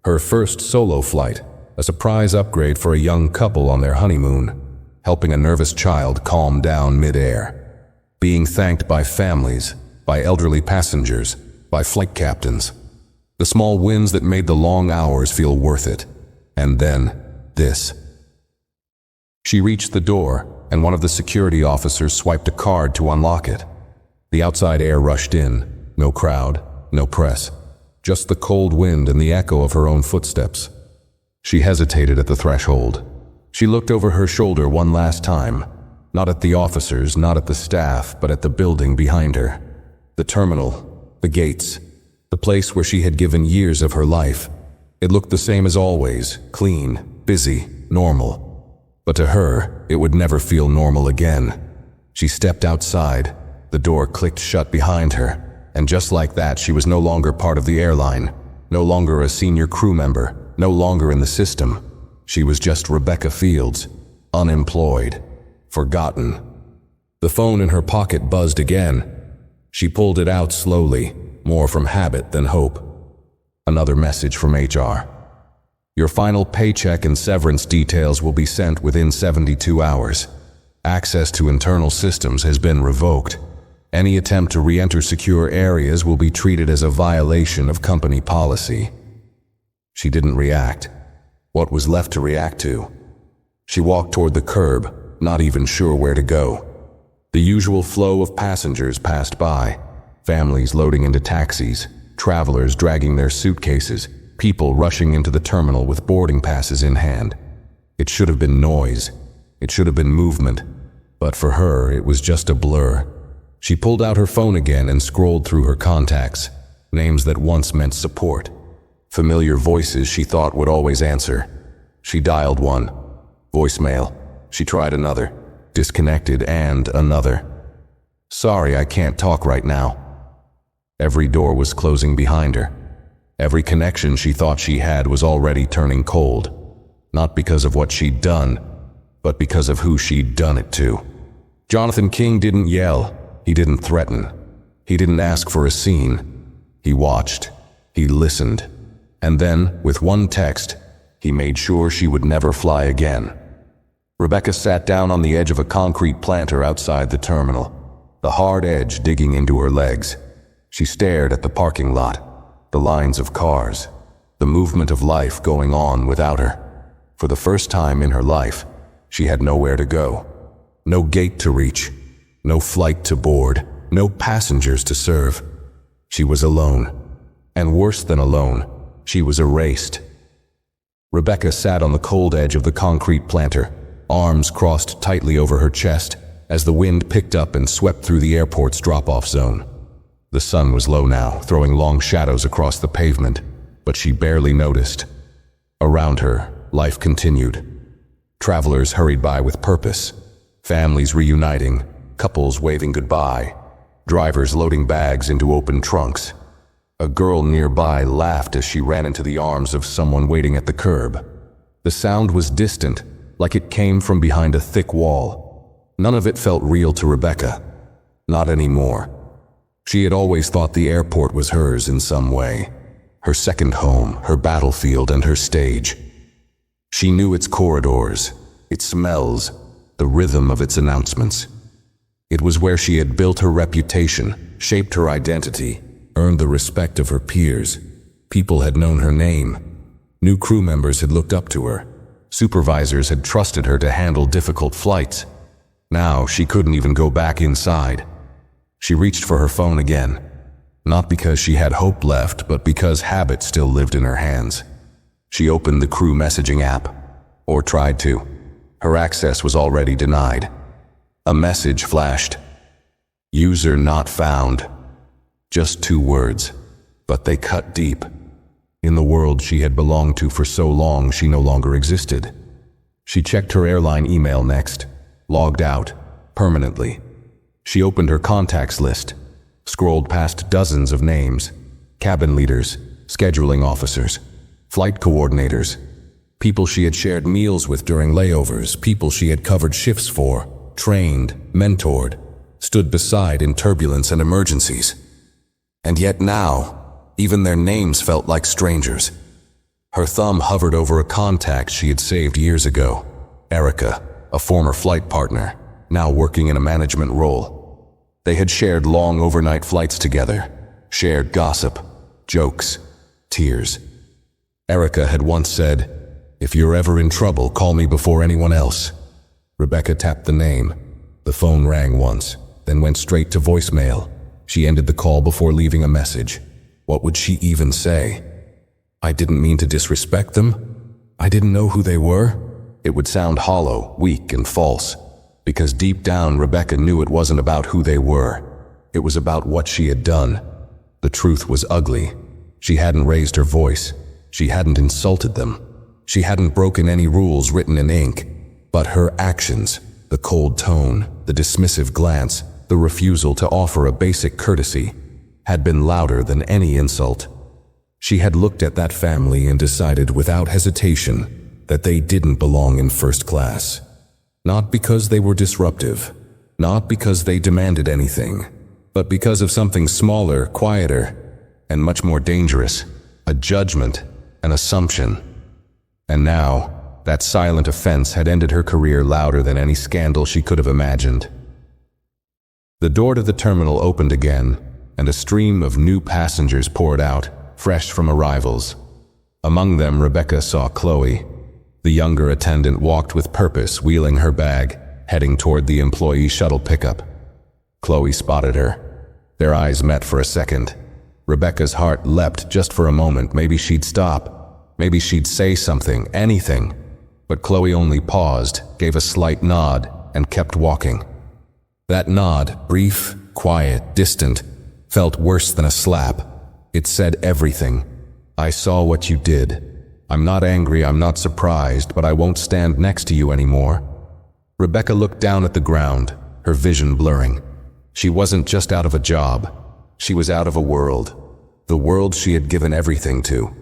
Her first solo flight, a surprise upgrade for a young couple on their honeymoon, helping a nervous child calm down mid-air. Being thanked by families, by elderly passengers, by flight captains. The small wins that made the long hours feel worth it. And then, this. She reached the door, and one of the security officers swiped a card to unlock it. The outside air rushed in. No crowd, no press. Just the cold wind and the echo of her own footsteps. She hesitated at the threshold. She looked over her shoulder one last time. Not at the officers, not at the staff, but at the building behind her. The terminal, the gates, the place where she had given years of her life. It looked the same as always, clean, busy, normal. But to her, it would never feel normal again. She stepped outside. The door clicked shut behind her. And just like that, she was no longer part of the airline, no longer a senior crew member, no longer in the system. She was just Rebecca Fields, unemployed, forgotten. The phone in her pocket buzzed again. She pulled it out slowly, more from habit than hope. Another message from HR. Your final paycheck and severance details will be sent within 72 hours. Access to internal systems has been revoked. Any attempt to re-enter secure areas will be treated as a violation of company policy. She didn't react. What was left to react to? She walked toward the curb, not even sure where to go. The usual flow of passengers passed by, families loading into taxis, travelers dragging their suitcases, people rushing into the terminal with boarding passes in hand. It should have been noise. It should have been movement. But for her, it was just a blur. She pulled out her phone again and scrolled through her contacts, names that once meant support. Familiar voices she thought would always answer. She dialed one. Voicemail. She tried another. Disconnected, and another. Sorry, I can't talk right now. Every door was closing behind her. Every connection she thought she had was already turning cold. Not because of what she'd done, but because of who she'd done it to. Jonathan King didn't yell. He didn't threaten. He didn't ask for a scene. He watched. He listened. And then, with one text, he made sure she would never fly again. Rebecca sat down on the edge of a concrete planter outside the terminal, the hard edge digging into her legs. She stared at the parking lot, the lines of cars, the movement of life going on without her. For the first time in her life, she had nowhere to go. No gate to reach, no flight to board, no passengers to serve. She was alone. And worse than alone, she was erased. Rebecca sat on the cold edge of the concrete planter, arms crossed tightly over her chest, as the wind picked up and swept through the airport's drop-off zone. The sun was low now, throwing long shadows across the pavement, but she barely noticed. Around her, life continued. Travelers hurried by with purpose, families reuniting, couples waving goodbye, drivers loading bags into open trunks. A girl nearby laughed as she ran into the arms of someone waiting at the curb. The sound was distant, like it came from behind a thick wall. None of it felt real to Rebecca. Not anymore. She had always thought the airport was hers in some way. Her second home, her battlefield, and her stage. She knew its corridors, its smells, the rhythm of its announcements. It was where she had built her reputation, shaped her identity, earned the respect of her peers. People had known her name. New crew members had looked up to her. Supervisors had trusted her to handle difficult flights. Now she couldn't even go back inside. She reached for her phone again, not because she had hope left, but because habit still lived in her hands. She opened the crew messaging app, or tried to. Her access was already denied. A message flashed. User not found. Just 2 words, but they cut deep. In the world she had belonged to for so long, she no longer existed. She checked her airline email next, logged out, permanently. She opened her contacts list, scrolled past dozens of names, cabin leaders, scheduling officers, flight coordinators, people she had shared meals with during layovers, people she had covered shifts for, trained, mentored, stood beside in turbulence and emergencies. And yet now, even their names felt like strangers. Her thumb hovered over a contact she had saved years ago. Erica, a former flight partner, now working in a management role. They had shared long overnight flights together, shared gossip, jokes, tears. Erica had once said, "If you're ever in trouble, call me before anyone else." Rebecca tapped the name. The phone rang once, then went straight to voicemail. She ended the call before leaving a message. What would she even say? I didn't mean to disrespect them. I didn't know who they were. It would sound hollow, weak, and false, because deep down Rebecca knew it wasn't about who they were. It was about what she had done. The truth was ugly. She hadn't raised her voice. She hadn't insulted them. She hadn't broken any rules written in ink. But her actions, the cold tone, the dismissive glance, the refusal to offer a basic courtesy, had been louder than any insult. She had looked at that family and decided without hesitation that they didn't belong in first class. Not because they were disruptive, not because they demanded anything, but because of something smaller, quieter, and much more dangerous. a judgment, an assumption. And now, that silent offense had ended her career louder than any scandal she could have imagined. The door to the terminal opened again, and a stream of new passengers poured out, fresh from arrivals. Among them, Rebecca saw Chloe. The younger attendant walked with purpose, wheeling her bag, heading toward the employee shuttle pickup. Chloe spotted her. Their eyes met for a second. Rebecca's heart leapt just for a moment. Maybe she'd stop. Maybe she'd say something, anything. But Chloe only paused, gave a slight nod, and kept walking. That nod, brief, quiet, distant, felt worse than a slap. It said everything. I saw what you did. I'm not angry, I'm not surprised, but I won't stand next to you anymore. Rebecca looked down at the ground, her vision blurring. She wasn't just out of a job. She was out of a world. The world she had given everything to.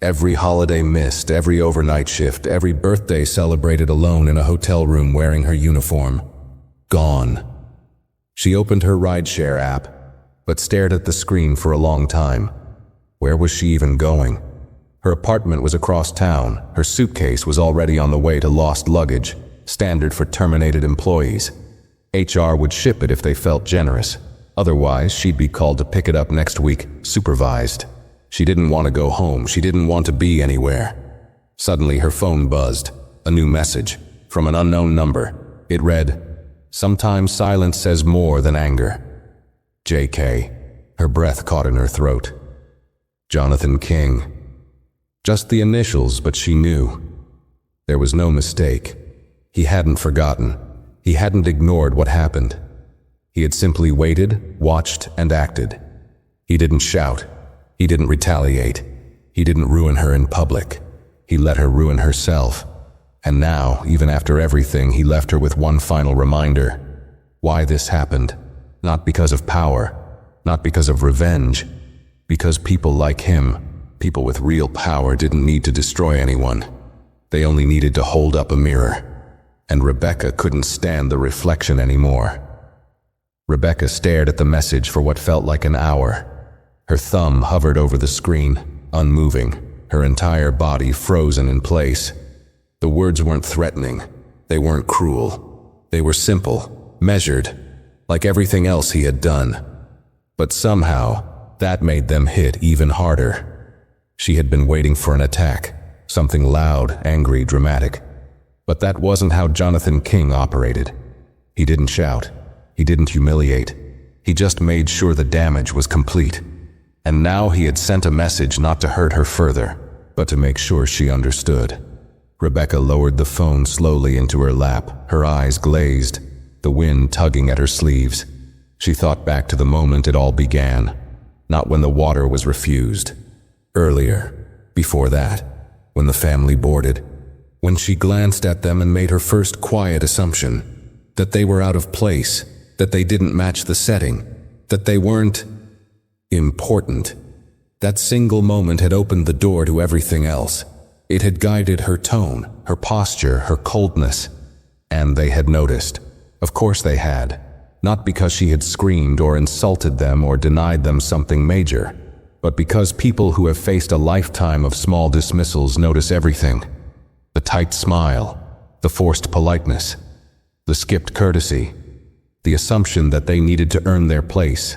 Every holiday missed, every overnight shift, every birthday celebrated alone in a hotel room wearing her uniform. Gone. She opened her rideshare app, but stared at the screen for a long time. Where was she even going? Her apartment was across town. Her suitcase was already on the way to lost luggage, standard for terminated employees. HR would ship it if they felt generous. Otherwise, she'd be called to pick it up next week, supervised. She didn't want to go home. She didn't want to be anywhere. Suddenly, her phone buzzed. A new message from an unknown number. It read, "Sometimes silence says more than anger." JK. Her breath caught in her throat. Jonathan King. Just the initials, but she knew. There was no mistake. He hadn't forgotten. He hadn't ignored what happened. He had simply waited, watched, and acted. He didn't shout. He didn't retaliate. He didn't ruin her in public. He let her ruin herself. And now, even after everything, he left her with one final reminder. Why this happened. Not because of power. Not because of revenge. Because people like him, people with real power, didn't need to destroy anyone. They only needed to hold up a mirror. And Rebecca couldn't stand the reflection anymore. Rebecca stared at the message for what felt like an hour. Her thumb hovered over the screen, unmoving, her entire body frozen in place. The words weren't threatening. They weren't cruel. They were simple, measured, like everything else he had done. But somehow, that made them hit even harder. She had been waiting for an attack, something loud, angry, dramatic. But that wasn't how Jonathan King operated. He didn't shout. He didn't humiliate. He just made sure the damage was complete. And now he had sent a message not to hurt her further, but to make sure she understood. Rebecca lowered the phone slowly into her lap, her eyes glazed, the wind tugging at her sleeves. She thought back to the moment it all began, not when the water was refused. Earlier, before that, when the family boarded, when she glanced at them and made her first quiet assumption, that they were out of place, that they didn't match the setting, that they weren't important. That single moment had opened the door to everything else. It had guided her tone, her posture, her coldness. And they had noticed. Of course they had. Not because she had screamed or insulted them or denied them something major, but because people who have faced a lifetime of small dismissals notice everything. The tight smile, the forced politeness, the skipped courtesy, the assumption that they needed to earn their place,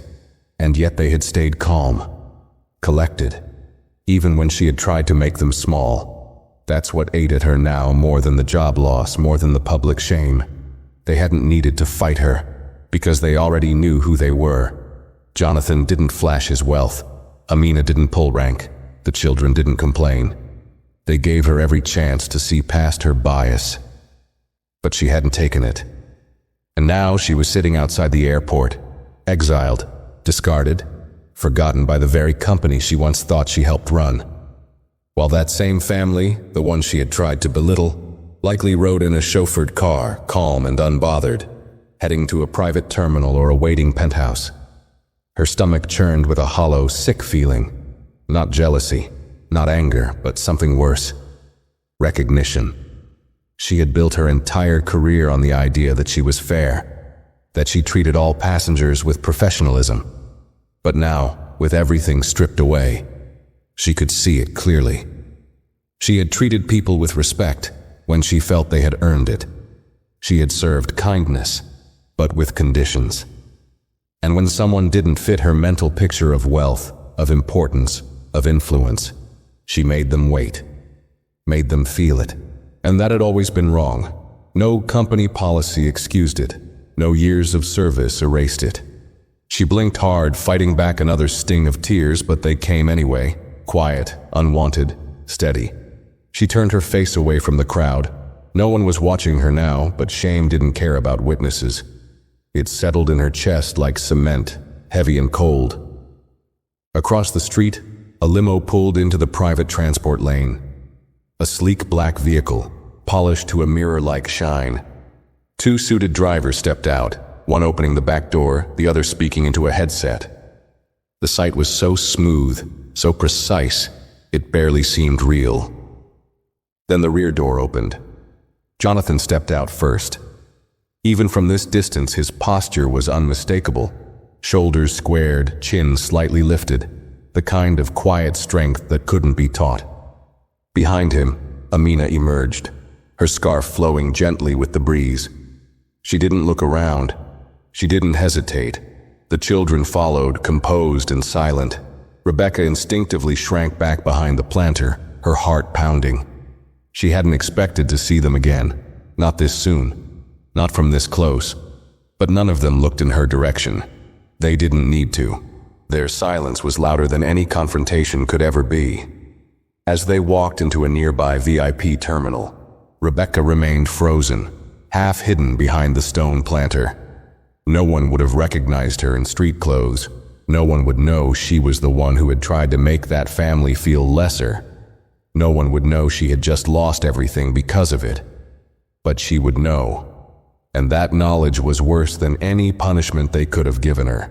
and yet they had stayed calm, collected, even when she had tried to make them small. That's what ate at her now more than the job loss, more than the public shame. They hadn't needed to fight her, because they already knew who they were. Jonathan didn't flash his wealth. Amina didn't pull rank. The children didn't complain. They gave her every chance to see past her bias. But she hadn't taken it. And now she was sitting outside the airport, exiled, discarded, forgotten by the very company she once thought she helped run. While that same family, the one she had tried to belittle, likely rode in a chauffeured car, calm and unbothered, heading to a private terminal or a waiting penthouse. Her stomach churned with a hollow, sick feeling. Not jealousy, not anger, but something worse. Recognition. She had built her entire career on the idea that she was fair, that she treated all passengers with professionalism. But now, with everything stripped away, She could see it clearly. She had treated people with respect when she felt they had earned it. She had served kindness, but with conditions. And when someone didn't fit her mental picture of wealth, of importance, of influence, she made them wait, made them feel it. And that had always been wrong. No company policy excused it. No years of service erased it. She blinked hard, fighting back another sting of tears, but they came anyway, quiet, unwanted, steady. She turned her face away from the crowd. No one was watching her now, but shame didn't care about witnesses. It settled in her chest like cement, heavy and cold. Across the street, a limo pulled into the private transport lane. A sleek black vehicle, polished to a mirror-like shine. Two suited drivers stepped out, one opening the back door, the other speaking into a headset. The sight was so smooth, so precise, it barely seemed real. Then the rear door opened. Jonathan stepped out first. Even from this distance, his posture was unmistakable. Shoulders squared, chin slightly lifted, the kind of quiet strength that couldn't be taught. Behind him, Amina emerged, her scarf flowing gently with the breeze. She didn't look around. She didn't hesitate. The children followed, composed and silent. Rebecca instinctively shrank back behind the planter, her heart pounding. She hadn't expected to see them again. Not this soon. Not from this close. But none of them looked in her direction. They didn't need to. Their silence was louder than any confrontation could ever be. As they walked into a nearby VIP terminal, Rebecca remained frozen, half hidden behind the stone planter. No one would have recognized her in street clothes. No one would know she was the one who had tried to make that family feel lesser. No one would know she had just lost everything because of it. But she would know. And that knowledge was worse than any punishment they could have given her.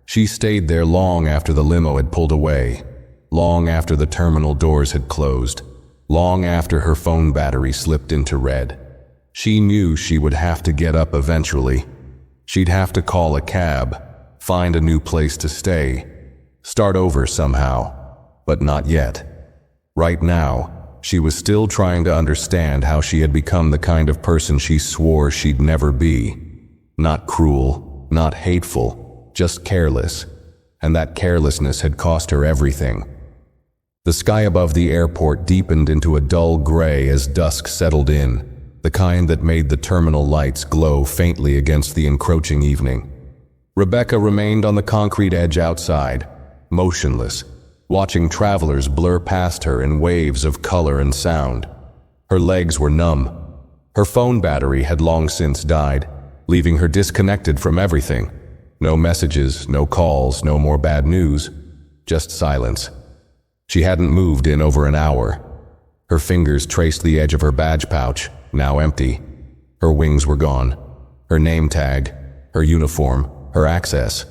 She stayed there long after the limo had pulled away, long after the terminal doors had closed, long after her phone battery slipped into red. She knew she would have to get up eventually. She'd have to call a cab, find a new place to stay, start over somehow, but not yet. Right now, she was still trying to understand how she had become the kind of person she swore she'd never be. Not cruel, not hateful, just careless. And that carelessness had cost her everything. The sky above the airport deepened into a dull gray as dusk settled in, the kind that made the terminal lights glow faintly against the encroaching evening. Rebecca remained on the concrete edge outside, motionless, watching travelers blur past her in waves of color and sound. Her legs were numb. Her phone battery had long since died, leaving her disconnected from everything. No messages, no calls, no more bad news, just silence. She hadn't moved in over an hour. Her fingers traced the edge of her badge pouch, now empty. Her wings were gone. Her name tag, her uniform, her access.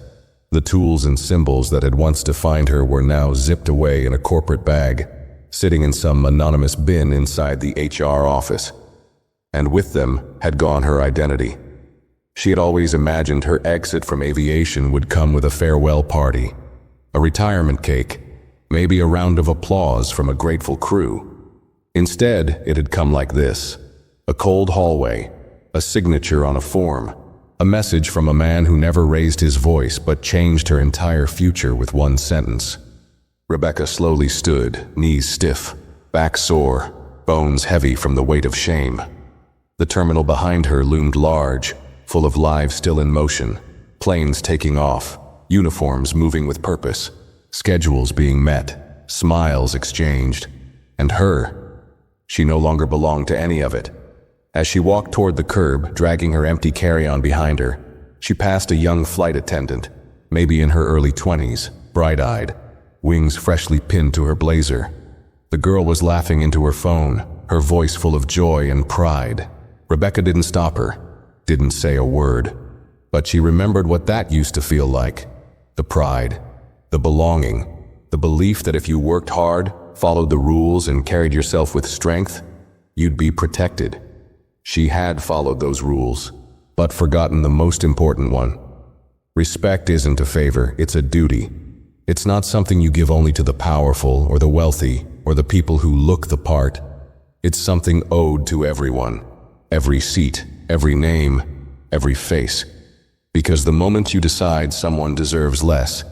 The tools and symbols that had once defined her were now zipped away in a corporate bag, sitting in some anonymous bin inside the HR office. And with them had gone her identity. She had always imagined her exit from aviation would come with a farewell party, a retirement cake, maybe a round of applause from a grateful crew. Instead, it had come like this: a cold hallway, a signature on a form, a message from a man who never raised his voice but changed her entire future with one sentence. Rebecca slowly stood, knees stiff, back sore, bones heavy from the weight of shame. The terminal behind her loomed large, full of lives still in motion, planes taking off, uniforms moving with purpose, schedules being met, smiles exchanged. And her, she no longer belonged to any of it. As she walked toward the curb, dragging her empty carry-on behind her, she passed a young flight attendant, maybe in her early 20s, bright-eyed, wings freshly pinned to her blazer. The girl was laughing into her phone, her voice full of joy and pride. Rebecca didn't stop her, didn't say a word, but she remembered what that used to feel like. The pride, the belonging, the belief that if you worked hard, followed the rules, and carried yourself with strength, you'd be protected. She had followed those rules, but forgotten the most important one. Respect isn't a favor, it's a duty. It's not something you give only to the powerful or the wealthy or the people who look the part. It's something owed to everyone. Every seat, every name, every face. Because the moment you decide someone deserves less,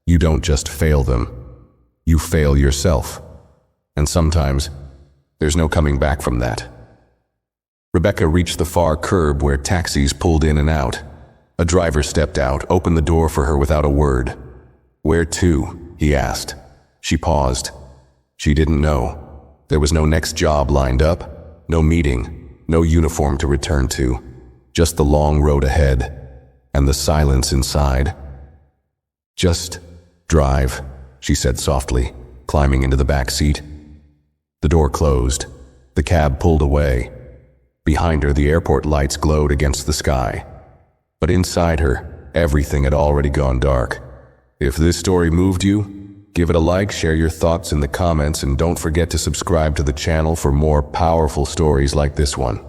you don't just fail them. You fail yourself. And sometimes, there's no coming back from that. Rebecca reached the far curb where taxis pulled in and out. A driver stepped out, opened the door for her without a word. "Where to?" he asked. She paused. She didn't know. There was no next job lined up, no meeting, no uniform to return to. Just the long road ahead, and the silence inside. "Just drive," she said softly, climbing into the back seat. The door closed. The cab pulled away. Behind her, the airport lights glowed against the sky. But inside her, everything had already gone dark. If this story moved you, give it a like, share your thoughts in the comments, and don't forget to subscribe to the channel for more powerful stories like this one.